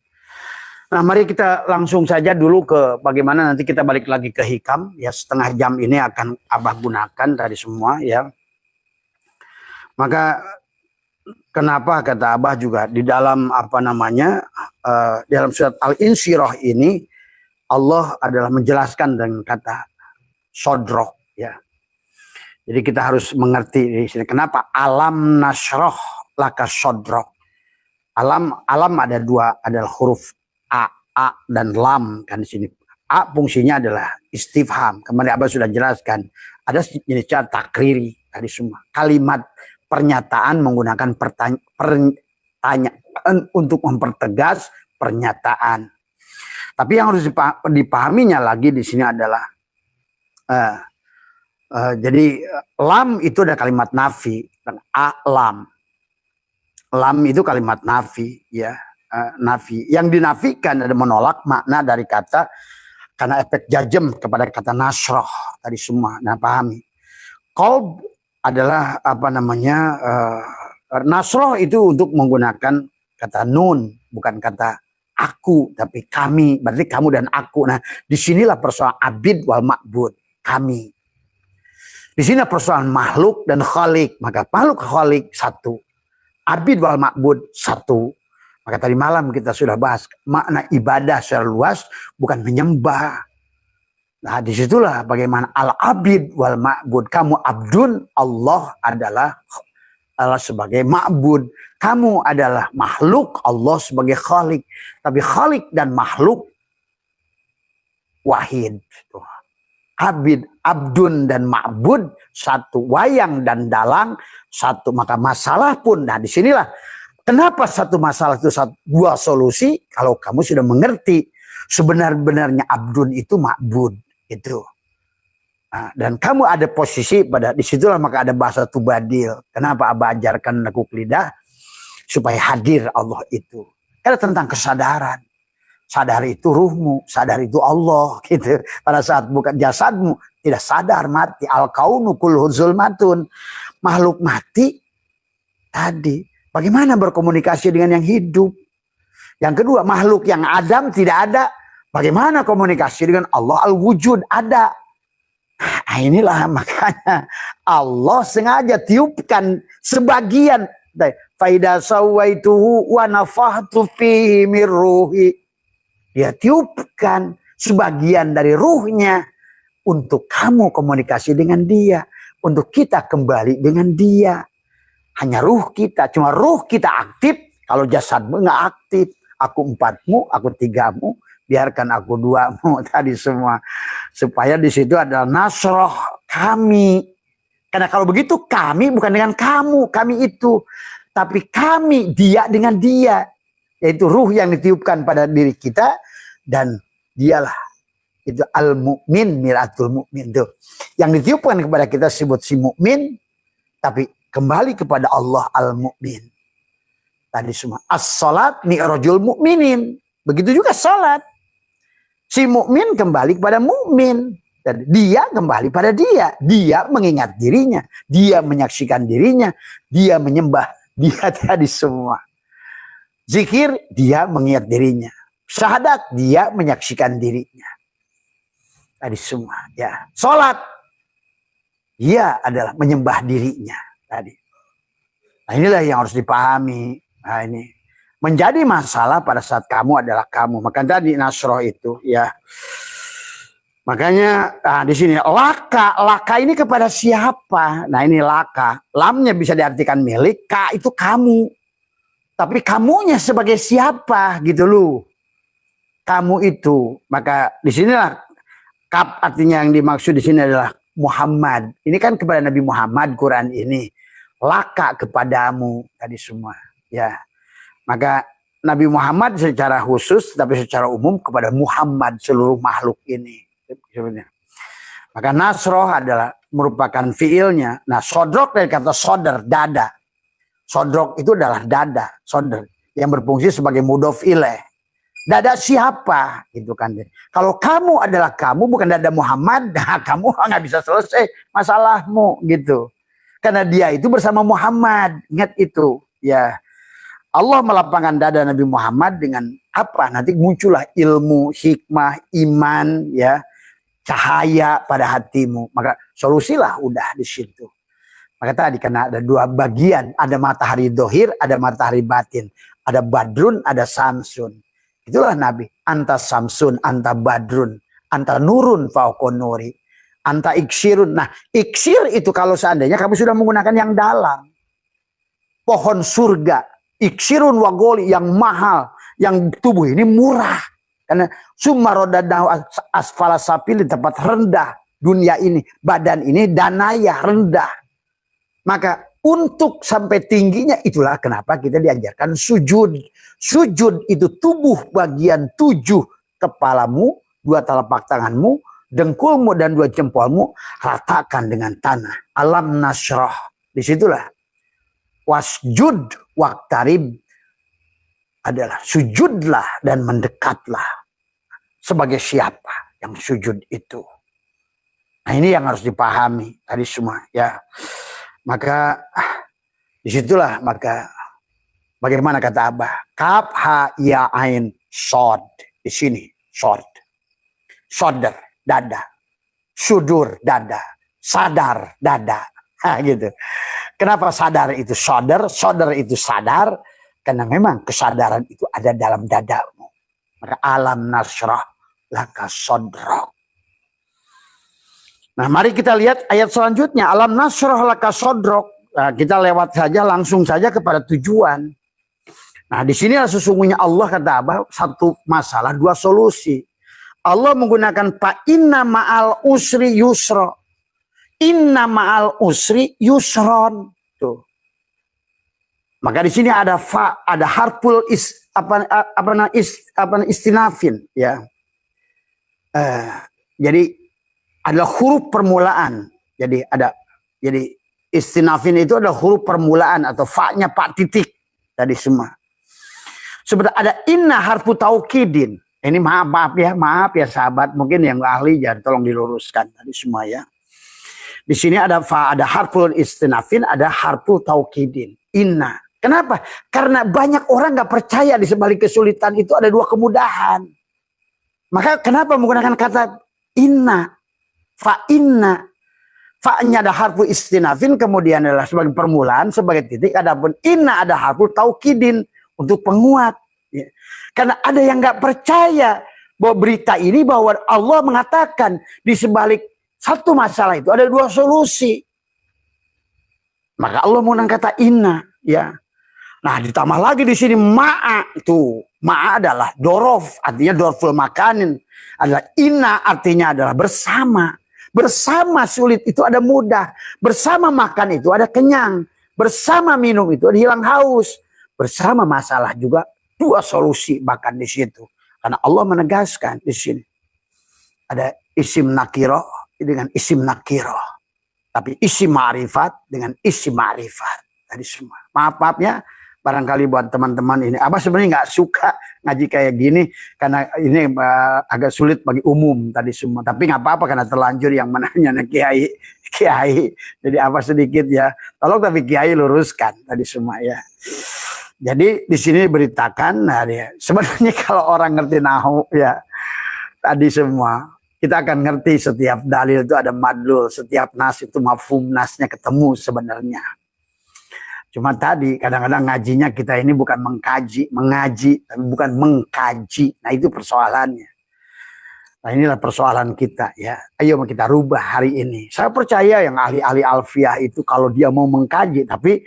Nah, mari kita langsung saja dulu ke bagaimana nanti kita balik lagi ke hikam. Ya, setengah jam ini akan Abah gunakan tadi semua ya. Maka kenapa kata Abah juga di dalam dalam surat Al-Insyirah ini Allah adalah menjelaskan dengan kata sodrok ya. Jadi kita harus mengerti di sini kenapa alam nasroh laka sodrok. Alam ada dua, adalah huruf a dan lam kan di sini. A fungsinya adalah istifham. Kemarin Abah sudah jelaskan. Ada jenis cara takriri tadi semua. Kalimat pernyataan menggunakan pertanyaan untuk mempertegas pernyataan. Tapi yang harus dipahaminya lagi di sini adalah jadi lam itu ada kalimat nafi dan lam. Lam itu kalimat nafi ya, nafi. Yang dinafikan ada menolak makna dari kata karena efek jazm kepada kata nasroh tadi semua. Nah, pahami. Qalb adalah nasroh itu untuk menggunakan kata nun, bukan kata aku, tapi kami. Berarti kamu dan aku. Nah, disinilah persoalan abid wal ma'bud, kami. Di sini persoalan makhluk dan khalik. Maka makhluk khalik satu, abid wal ma'bud satu. Maka tadi malam kita sudah bahas makna ibadah secara luas bukan menyembah. Nah, disitulah bagaimana al-abid wal ma'bud. Kamu abdun, Allah adalah sebagai ma'bud. Kamu adalah makhluk, Allah sebagai khalik. Tapi khalik dan makhluk wahid. Abid, abdun dan ma'bud satu. Wayang dan dalang satu. Maka masalah pun, nah disinilah kenapa satu masalah itu dua solusi. Kalau kamu sudah mengerti sebenar-benarnya abdun itu ma'bud. Itu. Nah, dan kamu ada posisi pada disitulah maka ada bahasa tubadil. Kenapa Abah ajarkan nekuk lidah? Supaya hadir Allah itu. Ada tentang kesadaran. Sadar itu ruhmu, sadar itu Allah gitu. Pada saat bukan jasadmu tidak sadar mati. Al-kaunu kulluhu zulmatun. Makhluk mati tadi. Bagaimana berkomunikasi dengan yang hidup? Yang kedua, makhluk yang Adam tidak ada. Bagaimana komunikasi dengan Allah al-wujud ada. Nah, inilah makanya Allah sengaja tiupkan sebagian. Faida sawaituhu wa nafahtu fihi mir ruhi. Dia tiupkan sebagian dari ruhnya untuk kamu komunikasi dengan dia. Untuk kita kembali dengan dia. Hanya ruh kita. Cuma ruh kita aktif. Kalau jasadmu nggak aktif. Aku empatmu, aku tigamu. Biarkan aku duamu tadi semua. Supaya di situ adalah nasroh kami. Karena kalau begitu kami bukan dengan kamu. Kami itu. Tapi kami dia dengan dia. Yaitu ruh yang ditiupkan pada diri kita. Dan dialah. Itu al-mu'min, miratul mu'min. Itu. Yang ditiupkan kepada kita sebut si mu'min. Tapi kembali kepada Allah al-mu'min. Tadi semua. As-salat mi'rajul mu'minin. Begitu juga salat. Si mukmin kembali kepada mukmin. Dan dia kembali pada dia. Dia mengingat dirinya. Dia menyaksikan dirinya. Dia menyembah. Dia tadi semua. Zikir, dia mengingat dirinya. Syahadat, dia menyaksikan dirinya. Tadi semua. Ya. Salat, dia adalah menyembah dirinya. Tadi. Nah, inilah yang harus dipahami. Nah, ini. Menjadi masalah pada saat kamu adalah kamu. Maka tadi nasroh itu ya. Makanya di sini laka ini kepada siapa? Nah ini laka. Lamnya bisa diartikan milik. Ka itu kamu. Tapi kamunya sebagai siapa gitu loh. Kamu itu. Maka di sinilah kap artinya yang dimaksud di sini adalah Muhammad. Ini kan kepada Nabi Muhammad Quran ini. Laka kepadamu tadi semua. Ya. Maka Nabi Muhammad secara khusus tapi secara umum kepada Muhammad seluruh makhluk ini. Maka nasroh adalah merupakan fiilnya. Nah sodrok dari kata sodar, dada. Sodrok itu adalah dada, sodar. Yang berfungsi sebagai mudhof ilaih. Dada siapa? Gitu kan. Kalau kamu adalah kamu, bukan dada Muhammad, nah kamu nggak bisa selesai masalahmu gitu. Karena dia itu bersama Muhammad. Ingat itu. Ya, Allah melapangkan dada Nabi Muhammad dengan apa? Nanti muncullah ilmu, hikmah, iman, ya, cahaya pada hatimu. Maka solusilah udah di situ. Maka tadi karena ada dua bagian, ada matahari dohir, ada matahari batin, ada badrun, ada samsun. Itulah Nabi. Anta samsun, anta badrun, anta nurun fauqon nuri, anta iksirun. Nah, iksir itu kalau seandainya kamu sudah menggunakan yang dalam. Pohon surga, iksirun wagoli, yang mahal, yang tubuh ini murah. Karena sumarodadahu asfala sapil, di tempat rendah dunia ini, badan ini danaya, rendah. Maka untuk sampai tingginya itulah kenapa kita diajarkan sujud. Sujud itu tubuh bagian 7 kepalamu, 2 telapak tanganmu, dengkulmu dan 2 jempolmu ratakan dengan tanah. Alam nasroh. Disitulah wasjud waqtarib adalah sujudlah dan mendekatlah. Sebagai siapa yang sujud itu? Nah, ini yang harus dipahami tadi semua ya. Maka disitulah maka bagaimana kata Abah, kaf ha ya ain sod, di sini sod, sodar dada, sudur dada, sadar dada, gitu. Kenapa sadar itu sodar, sodar itu sadar? Karena memang kesadaran itu ada dalam dadamu. Maka alam nasrah laka sodrok. Nah, mari kita lihat ayat selanjutnya. Alam nasroh laka sodrok. Nah, kita lewat saja, langsung saja kepada tujuan. Nah, di sini sesungguhnya Allah kata Abah, satu masalah, 2 solusi. Allah menggunakan fa inna ma'al usri yusro. Inna ma'al usri yusron. Tuh. Maka di sini ada fa, ada harful istinafin, ya. Jadi adalah huruf permulaan. Jadi istinafin itu adalah huruf permulaan atau fa-nya pak titik tadi semua. Seperti ada inna harfu taukidin. Ini maaf ya sahabat, mungkin yang ahli jangan tolong diluruskan tadi semua ya. Di sini ada fa, ada harful istinafin, ada harfu taukidin. Inna. Kenapa? Karena banyak orang nggak percaya di sebalik kesulitan itu ada 2 kemudahan. Maka kenapa menggunakan kata inna? Fa inna, fa-nya ada harfu istinafin, kemudian adalah sebagai permulaan, sebagai titik. Adapun inna ada harfu taukidin untuk penguat. Ya. Karena ada yang nggak percaya bahwa berita ini, bahwa Allah mengatakan di sebalik satu masalah itu ada 2 solusi. Maka Allah menggunakan kata inna, ya. Nah, ditambah lagi di sini ma'a itu. Ma'a adalah dorof, artinya dorful makanin. Adalah inna artinya adalah bersama. Bersama sulit itu ada mudah. Bersama makan itu ada kenyang. Bersama minum itu ada hilang haus. Bersama masalah juga 2 solusi bahkan di situ. Karena Allah menegaskan di sini. Ada isim nakiroh dengan isim nakiroh. Tapi isim ma'rifat dengan isim ma'rifat. Tadi semua. Maaf ya. Barangkali buat teman-teman ini, Abah sebenarnya nggak suka ngaji kayak gini karena ini agak sulit bagi umum tadi semua. Tapi nggak apa-apa karena terlanjur yang menanya kiai. Jadi Abah sedikit ya, tolong tapi kiai luruskan tadi semua ya. Jadi di sini beritakan, nah ya, sebenarnya kalau orang ngerti nahu ya tadi semua, kita akan ngerti setiap dalil itu ada madlul, setiap nas itu mafhum nasnya ketemu sebenarnya. Cuma tadi kadang-kadang ngajinya kita ini bukan mengaji, tapi bukan mengkaji. Nah itu persoalannya. Nah inilah persoalan kita ya. Ayo kita rubah hari ini. Saya percaya yang ahli-ahli alfiah itu kalau dia mau mengkaji. Tapi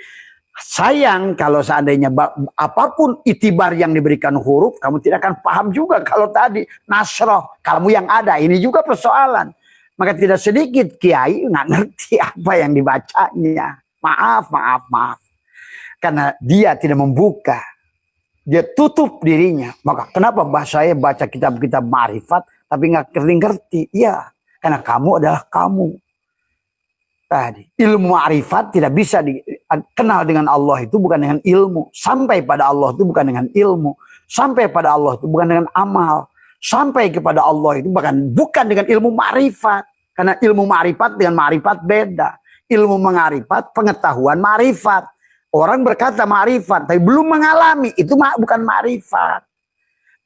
sayang kalau seandainya apapun itibar yang diberikan huruf, kamu tidak akan paham juga. Kalau tadi nasroh, kamu yang ada. Ini juga persoalan. Maka tidak sedikit kiai nggak ngerti apa yang dibacanya. Maaf. Karena dia tidak membuka, dia tutup dirinya. Maka kenapa saya baca kitab-kitab ma'rifat tapi nggak ngerti? Iya, karena kamu adalah kamu. Tadi ilmu ma'rifat tidak bisa kenal dengan Allah itu bukan dengan ilmu. Sampai pada Allah itu bukan dengan ilmu. Sampai pada Allah itu bukan dengan amal. Sampai kepada Allah itu bukan dengan ilmu ma'rifat. Karena ilmu ma'rifat dengan ma'rifat beda. Ilmu ma'rifat, pengetahuan ma'rifat. Orang berkata ma'rifat, tapi belum mengalami. Itu bukan ma'rifat.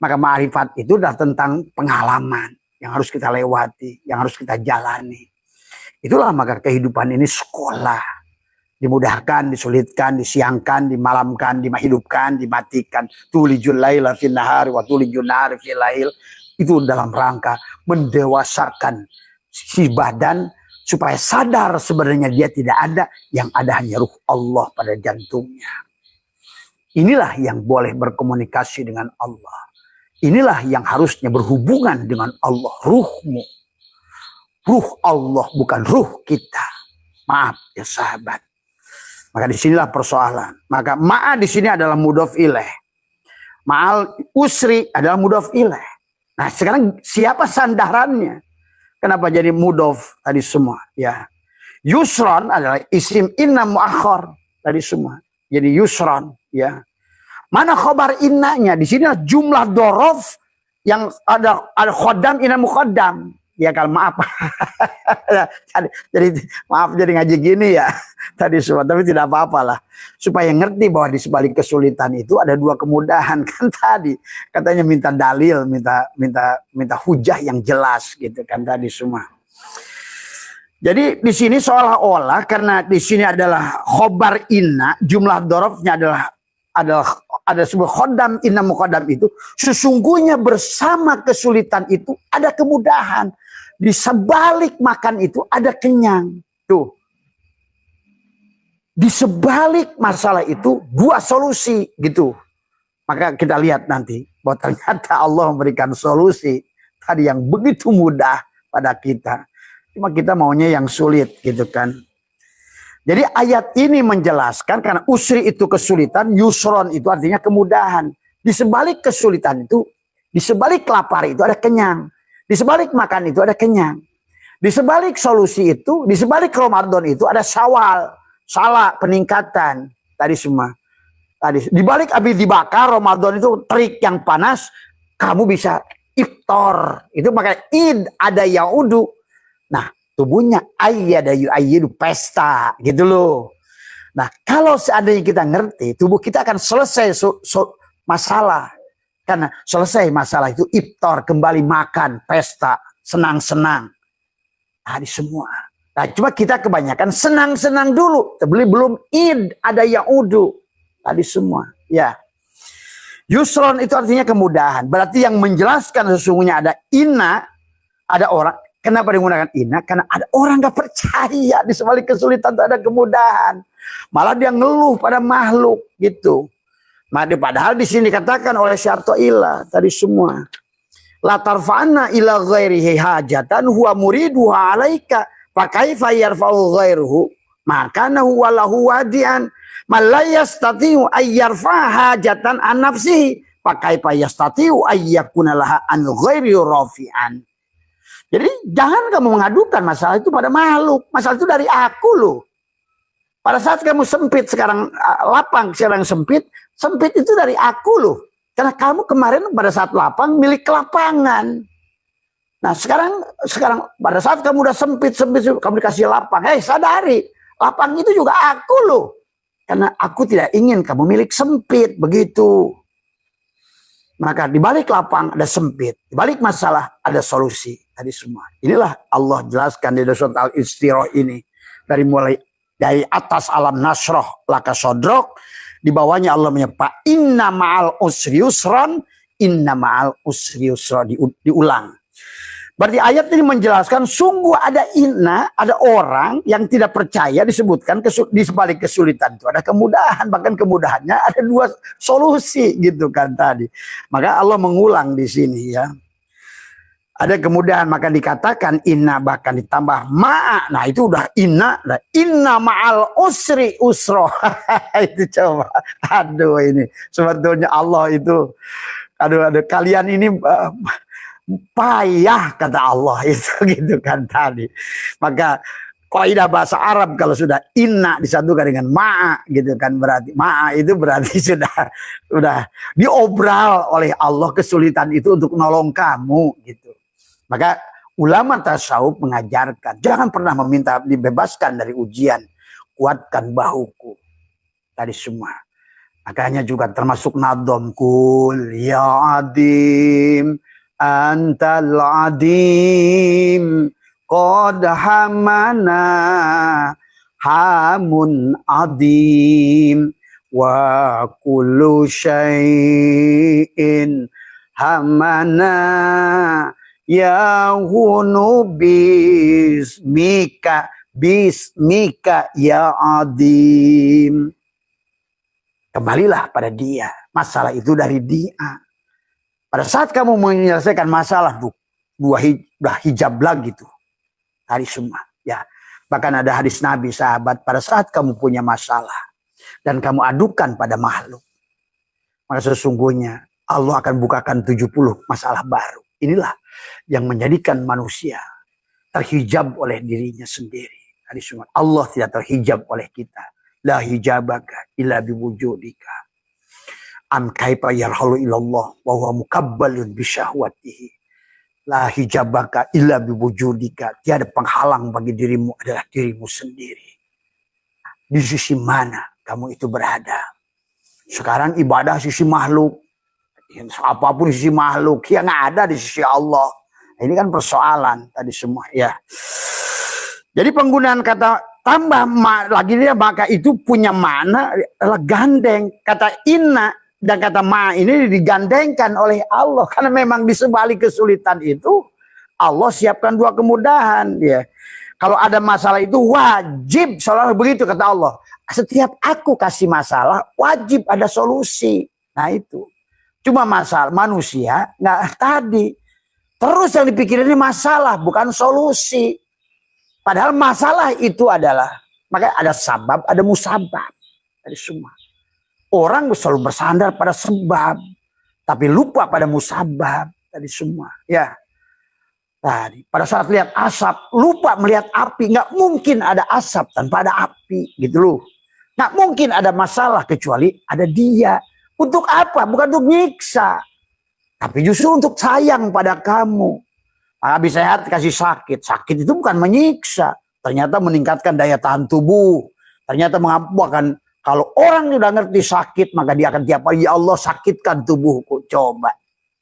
Maka ma'rifat itu adalah tentang pengalaman. Yang harus kita lewati, yang harus kita jalani. Itulah maka kehidupan ini sekolah. Dimudahkan, disulitkan, disiangkan, dimalamkan, dihidupkan, dimatikan. Tulijul laila fil nahari wa tulijul nahari fil lail. Itu dalam rangka mendewasakan si badan supaya sadar sebenarnya dia tidak ada, yang ada hanya ruh Allah pada jantungnya. Inilah yang boleh berkomunikasi dengan Allah. Inilah yang harusnya berhubungan dengan Allah, ruhmu. Ruh Allah bukan ruh kita. Maaf ya sahabat. Maka disinilah persoalan. Maka ma'a di sini adalah mudhof ilaih. Ma'al usri adalah mudhof ilaih. Nah sekarang siapa sandarannya? Kenapa jadi mudhof tadi semua? Ya, yusron adalah isim inna muakhar tadi semua. Jadi yusron. Ya, mana khobar innanya? Di sini jumlah dorof yang ada khodam inna muqaddam. Ya kalau maaf, jadi maaf jadi ngaji gini ya tadi semua, tapi tidak apa-apalah supaya ngerti bahwa di sebalik kesulitan itu ada dua kemudahan kan tadi katanya minta dalil, minta hujah yang jelas gitu kan tadi semua. Jadi di sini seolah-olah karena di sini adalah khobar inna, jumlah dorofnya ada sebuah khodam inna muqaddam itu, sesungguhnya bersama kesulitan itu ada kemudahan. Di sebalik makan itu ada kenyang. Tuh. Di sebalik masalah itu dua solusi gitu. Maka kita lihat nanti bahwa ternyata Allah memberikan solusi tadi yang begitu mudah pada kita. Cuma kita maunya yang sulit gitu kan. Jadi ayat ini menjelaskan karena usri itu kesulitan, yusron itu artinya kemudahan. Di sebalik kesulitan itu, di sebalik lapar itu ada kenyang. Di sebalik makan itu ada kenyang. Di sebalik solusi itu, di sebalik Ramadan itu ada syawal, salah peningkatan tadi semua. Tadi di balik abis dibakar Ramadan itu terik yang panas, kamu bisa iftar. Itu makanya id ada yaudu. Nah, tubuhnya ayyidu pesta gitu loh. Nah, kalau seandainya kita ngerti, tubuh kita akan selesai masalah. Karena selesai masalah itu iftar, kembali makan, pesta, senang-senang. Tadi semua. Nah, cuma kita kebanyakan senang-senang dulu. Belum id, ada yaudu. Tadi semua. Ya. Yusron itu artinya kemudahan. Berarti yang menjelaskan sesungguhnya ada inna, ada orang. Kenapa digunakan inna? Karena ada orang gak percaya di sebalik kesulitan itu ada kemudahan. Malah dia ngeluh pada makhluk gitu. Padahal di sini dikatakan oleh syarto ilah tadi semua. La tarfa'na ila ghairihi hajatan huwa muriduha alaika fa kaifa yarfa'u ghairuhu maka huwa lahu wadi'an man la yastati'u ay yarfa'a hajatan an nafsihi fa kaifa yastati'u ay yakuna laha an ghairi rafi'an. Jadi jangan kamu mengadukan masalah itu pada makhluk. Masalah itu dari aku loh. Pada saat kamu sempit sekarang lapang, sekarang sempit itu dari aku loh. Karena kamu kemarin pada saat lapang milik lapangan. Nah sekarang pada saat kamu udah sempit kamu dikasih lapang. Sadari, lapang itu juga aku loh. Karena aku tidak ingin kamu milik sempit, begitu. Maka di balik lapang ada sempit, di balik masalah ada solusi. Tadi semua. Inilah Allah jelaskan di surat Al-Istirah ini. Dari atas alam nasroh laka sodrok. Di bawahnya Allah menyebut inna ma'al usri yusran. Inna ma'al usri yusra. Diulang. Berarti ayat ini menjelaskan sungguh ada inna, ada orang yang tidak percaya disebutkan di sebalik kesulitan itu ada kemudahan. Bahkan kemudahannya ada dua solusi gitu kan tadi. Maka Allah mengulang di sini ya. Ada kemudahan maka dikatakan inna bahkan ditambah ma'a. Nah itu udah inna ma'al usri usro. Itu coba. Aduh ini sebetulnya Allah itu. Aduh kalian ini payah kata Allah itu gitu kan tadi. Maka kaidah bahasa Arab kalau sudah inna disatukan dengan ma'a gitu kan, berarti ma'a itu berarti sudah diobral oleh Allah kesulitan itu untuk nolong kamu gitu. Maka ulama tasawuf mengajarkan jangan pernah meminta dibebaskan dari ujian, kuatkan bahuku tadi semua. Makanya juga termasuk nadom kul ya adim antal adim qad hamana hamun adim wa kullu syai'in hamana ya hunu bismika ya adim. Kembalilah pada dia, masalah itu dari dia. Pada saat kamu menyelesaikan masalah, dua hijab lagi tuh hari semua ya. Bahkan ada hadis Nabi sahabat, pada saat kamu punya masalah dan kamu adukan pada makhluk, maka sesungguhnya Allah akan bukakan 70 masalah baru. Inilah yang menjadikan manusia terhijab oleh dirinya sendiri. Hadis semua, Allah tidak terhijab oleh kita. La hijabaka illa biwujudika. Am kaifa yarhalu ilallah wa huwa mukabbalun bisyahwatihi. La hijabaka illa biwujudika. Tiada penghalang bagi dirimu adalah dirimu sendiri. Di sisi mana kamu itu berada? Sekarang ibadah sisi makhluk. Apapun di sisi makhluk yang ada di sisi Allah. Ini kan persoalan tadi semua ya. Jadi penggunaan kata tambah lagi dia maka itu punya makna adalah gandeng. Kata inna dan kata ma ini digandengkan oleh Allah karena memang di sebalik kesulitan itu Allah siapkan dua kemudahan ya. Kalau ada masalah itu wajib selalu begitu kata Allah. Setiap aku kasih masalah wajib ada solusi. Nah itu. Cuma masalah manusia nggak tadi. Terus yang dipikirin ini masalah bukan solusi. Padahal masalah itu adalah, makanya ada sabab, ada musabab. Dari semua. Orang selalu bersandar pada sebab, tapi lupa pada musabab. Tadi semua. Ya. Tadi, pada saat lihat asap, lupa melihat api. Nggak mungkin ada asap tanpa ada api. Gitu loh. Nggak mungkin ada masalah kecuali ada dia. Untuk apa? Bukan untuk nyiksa. Tapi justru untuk sayang pada kamu. Habis sehat kasih sakit. Sakit itu bukan menyiksa. Ternyata meningkatkan daya tahan tubuh. Ternyata mengampuhkan. Kalau orang sudah ngerti sakit, maka dia akan tiap hari, ya Allah sakitkan tubuhku. Coba.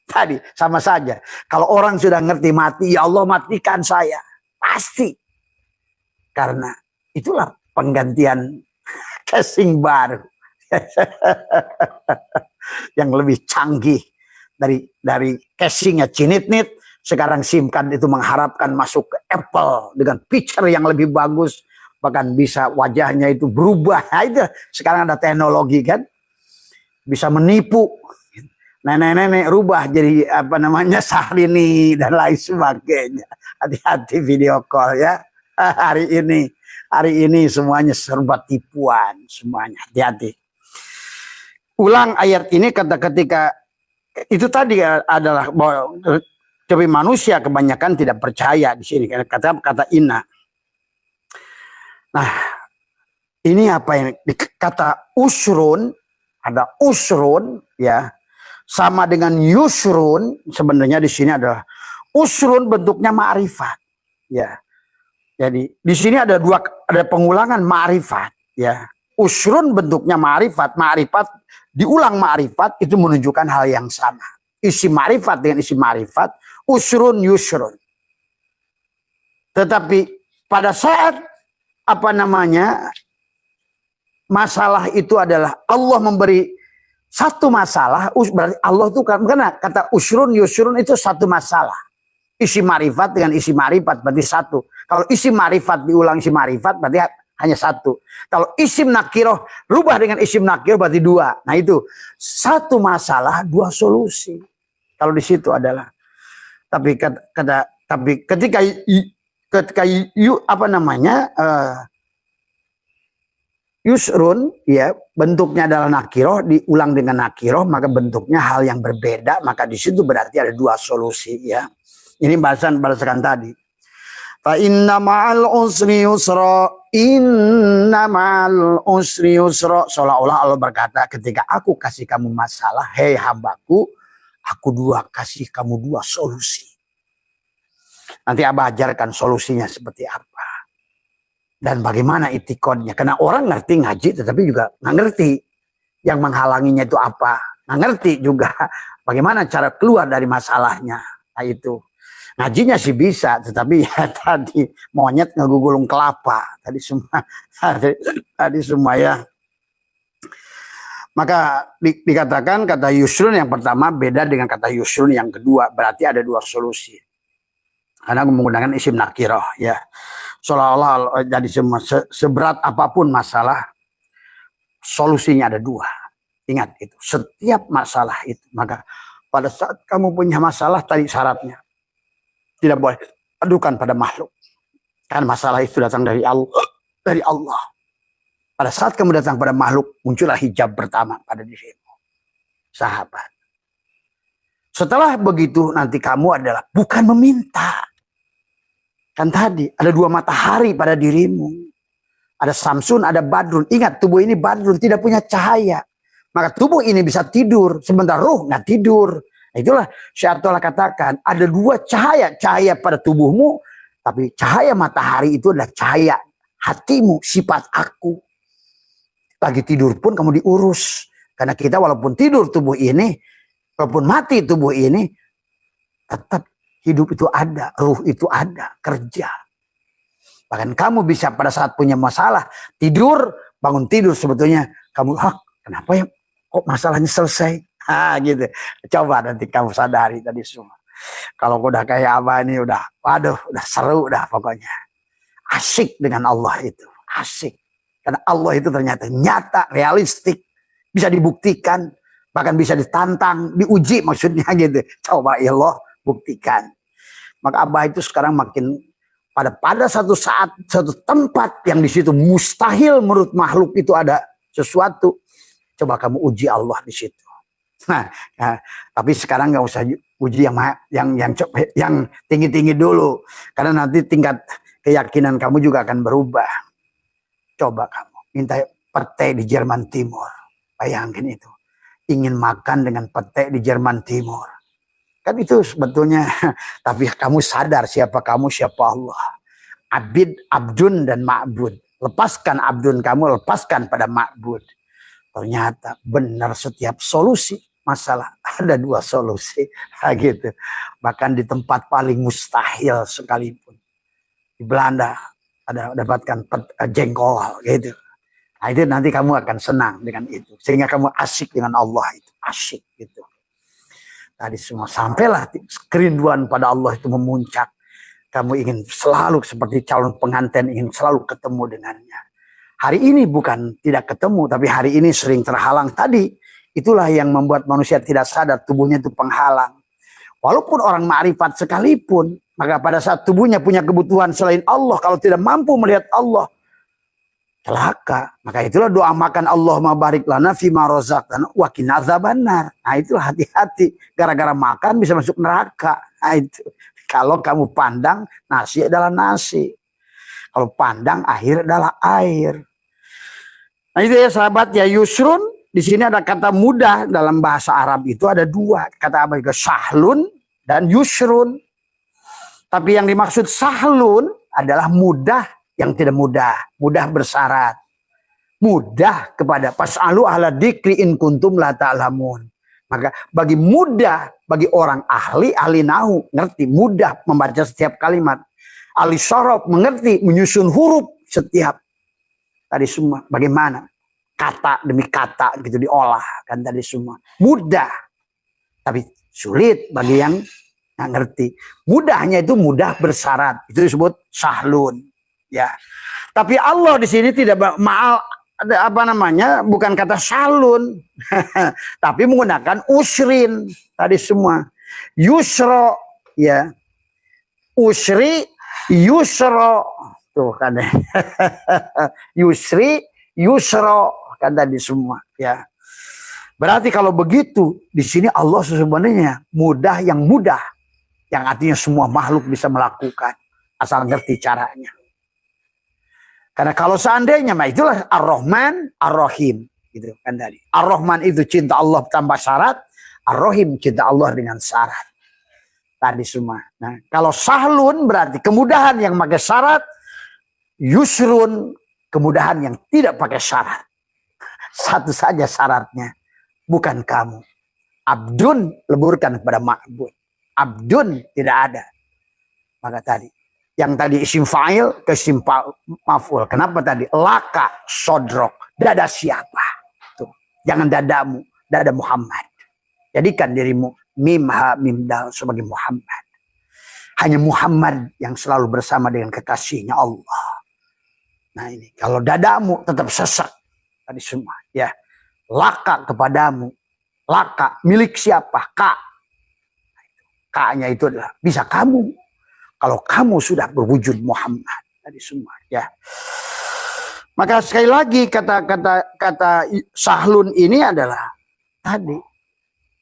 Tadi sama saja. Kalau orang sudah ngerti mati, ya Allah matikan saya. Pasti. Karena itulah penggantian casing baru. Yang lebih canggih. Dari casingnya cinit-nit. Sekarang SIM card itu mengharapkan masuk ke Apple dengan feature yang lebih bagus. Bahkan bisa wajahnya itu berubah. Nah, itu sekarang ada teknologi kan. Bisa menipu. Nenek-nenek rubah jadi apa namanya Syahrini dan lain sebagainya. Hati-hati video call ya. Hari ini semuanya serba tipuan. Semuanya hati-hati. Ulang ayat ini ketika itu tadi adalah bahwa tapi manusia kebanyakan tidak percaya di sini kata inna. Nah, ini apa yang kata usrun, ada usrun ya, sama dengan yusrun. Sebenarnya di sini adalah usrun bentuknya ma'rifat ya. Jadi di sini ada pengulangan ma'rifat ya. Usrun bentuknya ma'rifat, diulang ma'rifat itu menunjukkan hal yang sama. Isi ma'rifat dengan isi ma'rifat, usrun yusrun. Tetapi pada saat apa namanya masalah itu adalah Allah memberi satu masalah, berarti Allah itu karena kata usrun yusrun itu satu masalah. Isi ma'rifat dengan isi ma'rifat berarti satu. Kalau isi ma'rifat diulang isi ma'rifat berarti hanya satu. Kalau isim nakiroh rubah dengan isim nakiroh berarti dua. Nah itu satu masalah dua solusi. Kalau di situ adalah tapi ketika apa namanya yusrun ya bentuknya adalah nakiroh diulang dengan nakiroh maka bentuknya hal yang berbeda maka di situ berarti ada dua solusi ya. Ini bahasan berdasarkan tadi. Fa inna ma'al usri yusra, inna ma'al usri yusra. Seolah-olah Allah berkata, ketika aku kasih kamu masalah, hei hambaku, aku kasih kamu dua solusi. Nanti Abah ajarkan solusinya seperti apa. Dan bagaimana itikonnya. Karena orang ngerti ngaji tetapi juga nggak ngerti. Yang menghalanginya itu apa. Nggak ngerti juga bagaimana cara keluar dari masalahnya. Nah itu. Ngajinya sih bisa. Tetapi ya tadi monyet ngegulung kelapa. Tadi semua ya. Maka dikatakan kata yusrun yang pertama beda dengan kata yusrun yang kedua. Berarti ada dua solusi. Karena menggunakan isim nakirah ya. Seolah-olah jadi semua seberat apapun masalah, solusinya ada dua. Ingat itu, setiap masalah itu. Maka pada saat kamu punya masalah tadi syaratnya tidak boleh adukan pada makhluk. Karena masalah itu datang dari Allah. Dari Allah. Pada saat kamu datang pada makhluk, muncullah hijab pertama pada dirimu. Sahabat. Setelah begitu nanti kamu adalah bukan meminta. Kan tadi ada dua matahari pada dirimu. Ada Samsun, ada Badrun. Ingat tubuh ini Badrun tidak punya cahaya. Maka tubuh ini bisa tidur. Sementara ruh nggak tidur. Nah, itulah Syaikhullah katakan. Ada dua cahaya. Cahaya pada tubuhmu. Tapi cahaya matahari itu adalah cahaya hatimu. Sifat aku. Lagi tidur pun kamu diurus. Karena kita walaupun tidur tubuh ini. Walaupun mati tubuh ini. Tetap hidup itu ada, ruh itu ada, kerja. Bahkan kamu bisa pada saat punya masalah, tidur, bangun tidur sebetulnya. Kamu, kenapa ya kok masalahnya selesai? Gitu. Coba nanti kamu sadari tadi semua. Kalau udah kayak apa ini udah, waduh, udah seru dah pokoknya. Asyik dengan Allah itu, asyik. Karena Allah itu ternyata nyata, realistik, bisa dibuktikan, bahkan bisa ditantang, diuji maksudnya gitu. Coba ya Allah. Buktikan. Maka Abah itu sekarang makin pada satu saat, satu tempat yang di situ mustahil menurut makhluk itu ada sesuatu. Coba kamu uji Allah di situ. Nah, ya, tapi sekarang nggak usah uji yang tinggi-tinggi dulu, karena nanti tingkat keyakinan kamu juga akan berubah. Coba kamu minta pete di Jerman Timur, bayangin itu, ingin makan dengan pete di Jerman Timur. Kan itu sebetulnya, tapi kamu sadar siapa kamu, siapa Allah. Abdun dan ma'bud. Lepaskan abdun kamu, lepaskan pada ma'bud. Ternyata benar setiap solusi masalah. Ada dua solusi. Gitu. Bahkan di tempat paling mustahil sekalipun. Di Belanda ada dapatkan jengkol gitu. Nah itu nanti kamu akan senang dengan itu. Sehingga kamu asyik dengan Allah itu. Asyik gitu. Tadi semua sampailah kerinduan pada Allah itu memuncak. Kamu ingin selalu seperti calon pengantin ingin selalu ketemu dengannya. Hari ini bukan tidak ketemu, tapi hari ini sering terhalang. Tadi itulah yang membuat manusia tidak sadar tubuhnya itu penghalang. Walaupun orang ma'rifat sekalipun, maka pada saat tubuhnya punya kebutuhan selain Allah, kalau tidak mampu melihat Allah, celaka. Maka itulah doa makan Allahumma barik lana fima razaqtana wa qina adzabannar. Nah itulah hati-hati. Gara-gara makan bisa masuk neraka. Nah itu. Kalau kamu pandang nasi adalah nasi. Kalau pandang air adalah air. Nah itu ya sahabat ya, yusrun. Di sini ada kata mudah dalam bahasa Arab itu ada dua. Kata apa juga, sahlun dan yusrun. Tapi yang dimaksud sahlun adalah mudah yang tidak mudah, mudah bersyarat. Mudah kepada pas'alu ahla dzikri in kuntum la ta'lamun. Maka bagi mudah, bagi orang ahli nahu, ngerti, mudah membaca setiap kalimat. Ahli syaraf mengerti, menyusun huruf setiap. Tadi semua, bagaimana? Kata demi kata gitu diolah, kan tadi semua. Mudah, tapi sulit bagi yang nggak ngerti. Mudahnya itu mudah bersyarat, itu disebut sahlun. Ya, tapi Allah di sini tidak bukan kata salun, tapi menggunakan usrin tadi semua. Yusro, ya, usri, yusro, tuh kan, yusri, yusro kan tadi semua. Ya, berarti kalau begitu di sini Allah sebenarnya mudah, yang artinya semua makhluk bisa melakukan. asal ngerti caranya. Karena kalau seandainya, itulah Ar-Rahman, Ar-Rahim. Gitu kan tadi. Ar-Rahman itu cinta Allah tanpa syarat, Ar-Rahim cinta Allah dengan syarat. Tadi semua. Nah, kalau sahlun berarti kemudahan yang pakai syarat, yusrun kemudahan yang tidak pakai syarat. Satu saja syaratnya, bukan kamu. Abdun leburkan kepada ma'bud. Abdun tidak ada. Maka tadi, yang tadi isim fa'il ke isim maf'ul. Kenapa tadi? Laka sodrok. Dada siapa? Tuh. Jangan dadamu, dada Muhammad. Jadikan dirimu mim ha mim dal sebagai Muhammad. Hanya Muhammad yang selalu bersama dengan kekasihnya Allah. Nah ini, kalau dadamu tetap sesak. Tadi semua, ya. Laka kepadamu. Laka, milik siapa? Ka. Ka-nya itu adalah bisa kamu. Kalau kamu sudah berwujud Muhammad. Tadi semua, ya. Maka sekali lagi kata sahlun ini adalah tadi.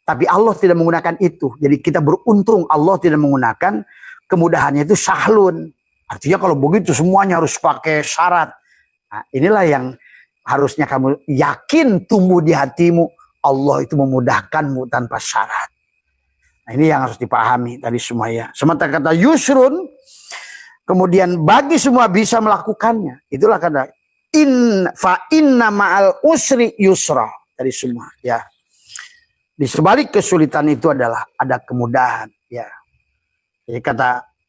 Tapi Allah tidak menggunakan itu. Jadi kita beruntung Allah tidak menggunakan kemudahannya itu sahlun. Artinya kalau begitu semuanya harus pakai syarat. Nah, inilah yang harusnya kamu yakin tumbuh di hatimu. Allah itu memudahkanmu tanpa syarat. Nah, ini yang harus dipahami tadi semua ya. Sementara kata yusrun, kemudian bagi semua bisa melakukannya. Itulah kata inna ma'al usri yusra. Tadi semua ya. Di sebalik kesulitan itu adalah ada kemudahan ya. Jadi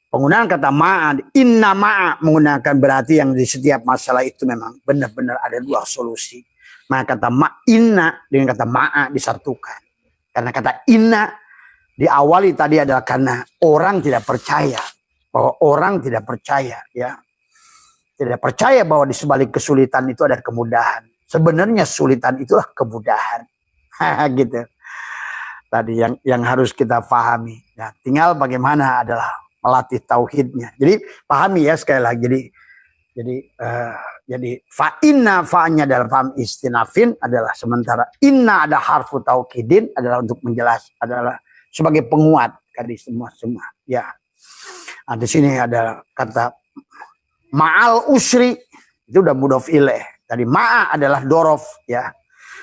penggunaan kata ma'a, inna ma'a menggunakan berarti yang di setiap masalah itu memang benar-benar ada dua solusi. Maka kata inna dengan kata ma'a disatukan. Karena kata inna diawali tadi adalah karena orang tidak percaya. Bahwa orang tidak percaya ya. Tidak percaya bahwa di sebalik kesulitan itu ada kemudahan. Sebenarnya kesulitan itulah kemudahan. Gitu. Tadi yang harus kita pahami. Ya, tinggal bagaimana adalah melatih tauhidnya. Jadi pahami ya sekali lagi. Jadi fa'inna fa'nya dalam fa'am istinafin adalah sementara inna ada harfu taukidin adalah untuk menjelas adalah sebagai penguat tadi semua. Ya. Nah, di sini ada kata ma'al usri itu udah mudhof ilaih. Tadi ma'a adalah dorof ya.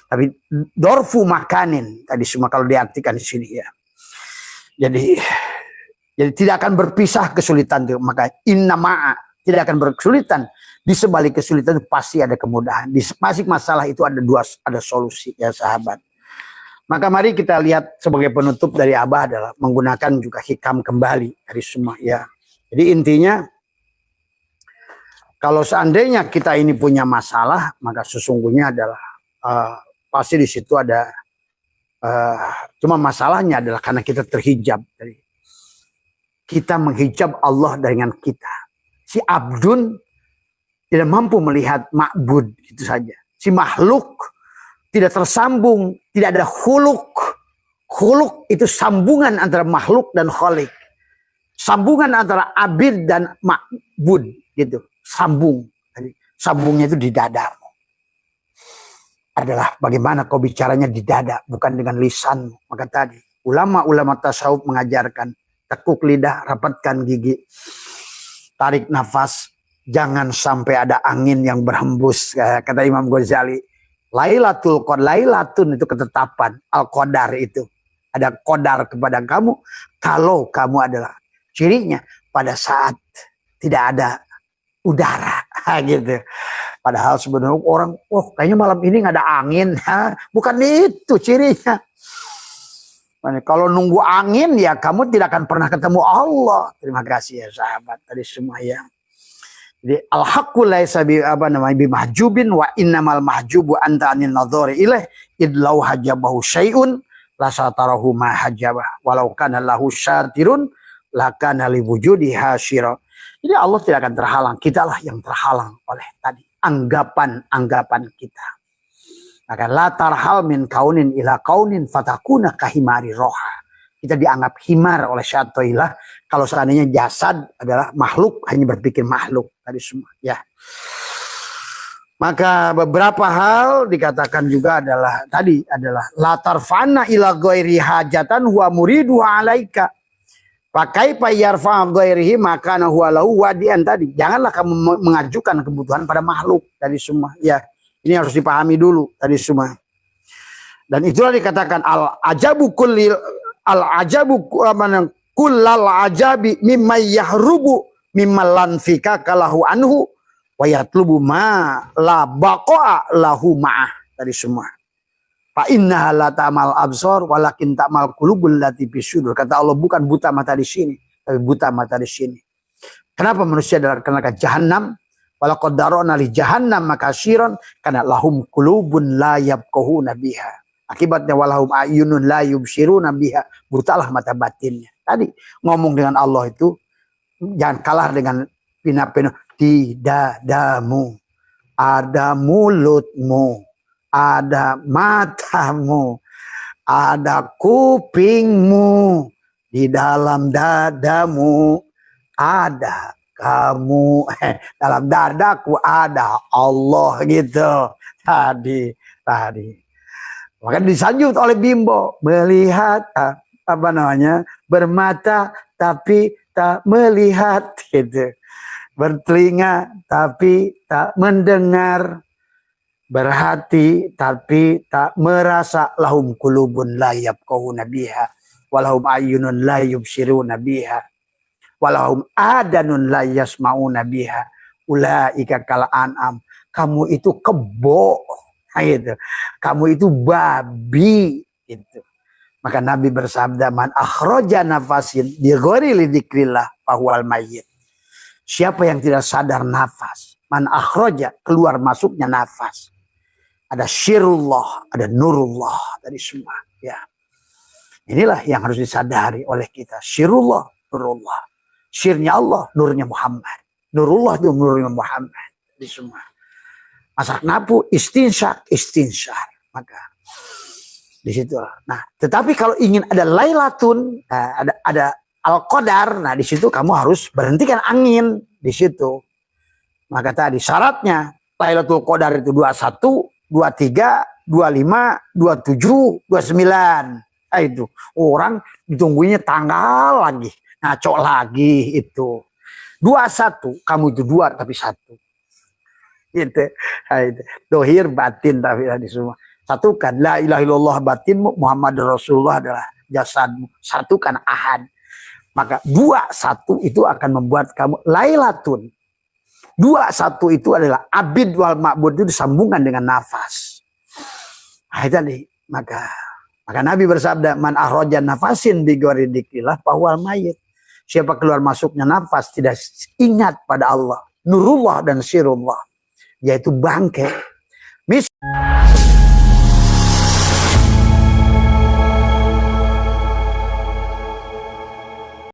Tapi dorfu makanin tadi semua kalau diartikan di sini ya. Jadi tidak akan berpisah kesulitan itu. Maka inna ma'a tidak akan berkesulitan. Di sebalik kesulitan itu pasti ada kemudahan. Di masing masalah itu ada solusi ya sahabat. Maka mari kita lihat sebagai penutup dari Abah adalah menggunakan juga hikam kembali dari semua ya. Jadi intinya kalau seandainya kita ini punya masalah maka sesungguhnya adalah pasti di situ ada cuma masalahnya adalah karena kita terhijab. Kita menghijab Allah dengan kita. Si abdun tidak mampu melihat ma'bud itu saja. Si makhluk tidak tersambung, tidak ada khuluk. Khuluk itu sambungan antara makhluk dan khalik. Sambungan antara abid dan ma'bud gitu. Sambung. Jadi, sambungnya itu di dadamu. Adalah bagaimana kau bicaranya di dada, bukan dengan lisanmu. Maka tadi ulama-ulama tasawuf mengajarkan tekuk lidah, rapatkan gigi, tarik nafas. Jangan sampai ada angin yang berhembus. Kata Imam Ghazali. Lailatul Qadar. Lailatun itu ketetapan. Al-Qadar itu. Ada qadar kepada kamu. Kalau kamu adalah cirinya. Pada saat tidak ada udara. Gitu. Padahal sebenarnya orang. Kayaknya malam ini gak ada angin. Bukan itu cirinya. Kalau nunggu angin ya kamu tidak akan pernah ketemu Allah. Terima kasih ya sahabat. Tadi semua ya. Jadi al-haqqu laisa bimahjubin wa innamal mahjubu anta anin nadhari ilaih idlau hajabahu syai'un la satarahu ma hajabah walau kana lahu syatirun lakana li wujudi hasyira. Jadi Allah tidak akan terhalang, kitalah yang terhalang oleh tadi anggapan kita. Maka la tarhal min kaunin ila kaunin fatakuna kahimari roha. Kita dianggap himar oleh syaitan kalau seandainya jasad adalah makhluk, hanya berpikir makhluk tadi semua ya. Maka beberapa hal dikatakan juga adalah la tarfana ila ghairi hajatan huwa muridu alaika Pakai payarfa ghairihi maka huwa lahu wadian tadi. Janganlah kamu mengajukan kebutuhan pada makhluk tadi semua. Ya, ini harus dipahami dulu tadi semua. Dan itulah dikatakan al-ajabu kullal ajabi mimma yahrubu mimma lanfika kalahu anhu wa yatlubu ma la baqa'a lahu ma'ah tadi semua. Fa innaha la ta'mal absar walakin ta'mal qulubul lati bisudur. Kata Allah, bukan buta mata di sini, tapi buta mata di sini. Kenapa manusia adalah neraka jahanam? Walaqad darana li jahannam makasiran karena lahum qulubun la yafqahuna biha. Akibatnya walahum ayunun la yubsiruna biha. Butalah mata batinnya. Tadi ngomong dengan Allah itu jangan kalah dengan pina-pina di dadamu, ada mulutmu, ada matamu, ada kupingmu, di dalam dadamu ada kamu, dalam dadaku ada Allah gitu. Tadi. Maka disanjung oleh Bimbo, melihat bermata tapi tak melihat gitu. Bertelinga tapi tak mendengar. Berhati tapi tak merasa. Lahum qulubun la yafqahuna biha walahum ayyunun la yubsiruna biha walahum adanun la yasmauna biha ulaika kal an'am. Kamu itu kebo gitu. Kamu itu babi gitu. Maka Nabi bersabda, man akhraja nafasin bi ghairi dzikrillah fahuwal mayyit. Siapa yang tidak sadar nafas, man akhraja keluar masuknya nafas. Ada syirullah, ada nurullah tadi semua. Ya, inilah yang harus disadari oleh kita. Syirullah, nurullah. Syirnya Allah, nurnya Muhammad. Nurullah itu nurnya Muhammad. Tadi semua. Masak napu, istinsyar. Maka di situ. Nah, tetapi kalau ingin ada lailatun, ada al-qadar, nah di situ kamu harus berhentikan angin di situ. Maka tadi syaratnya Lailatul Qadar itu 21, 23, 25, 27, 29. Nah, itu orang ditunggunya tanggal lagi, ngaco lagi itu. 21 kamu itu 2 tapi 1. Gitu. Nah, itu. Dohir batin tapi tadi semua. Satukan la ilaha illallah batinmu, Muhammad Rasulullah adalah jasadmu. Satukan ahad. Maka 21 itu akan membuat kamu lailatun. 21 itu adalah abid wal ma'bud, itu disambungkan dengan nafas. Nah, itu nih. Maka Nabi bersabda, man ahraja nafasin bi ghairi dzikrillah fahuwal mayyit. Siapa keluar masuknya nafas tidak ingat pada Allah, nurullah dan sirullah, yaitu bangkai.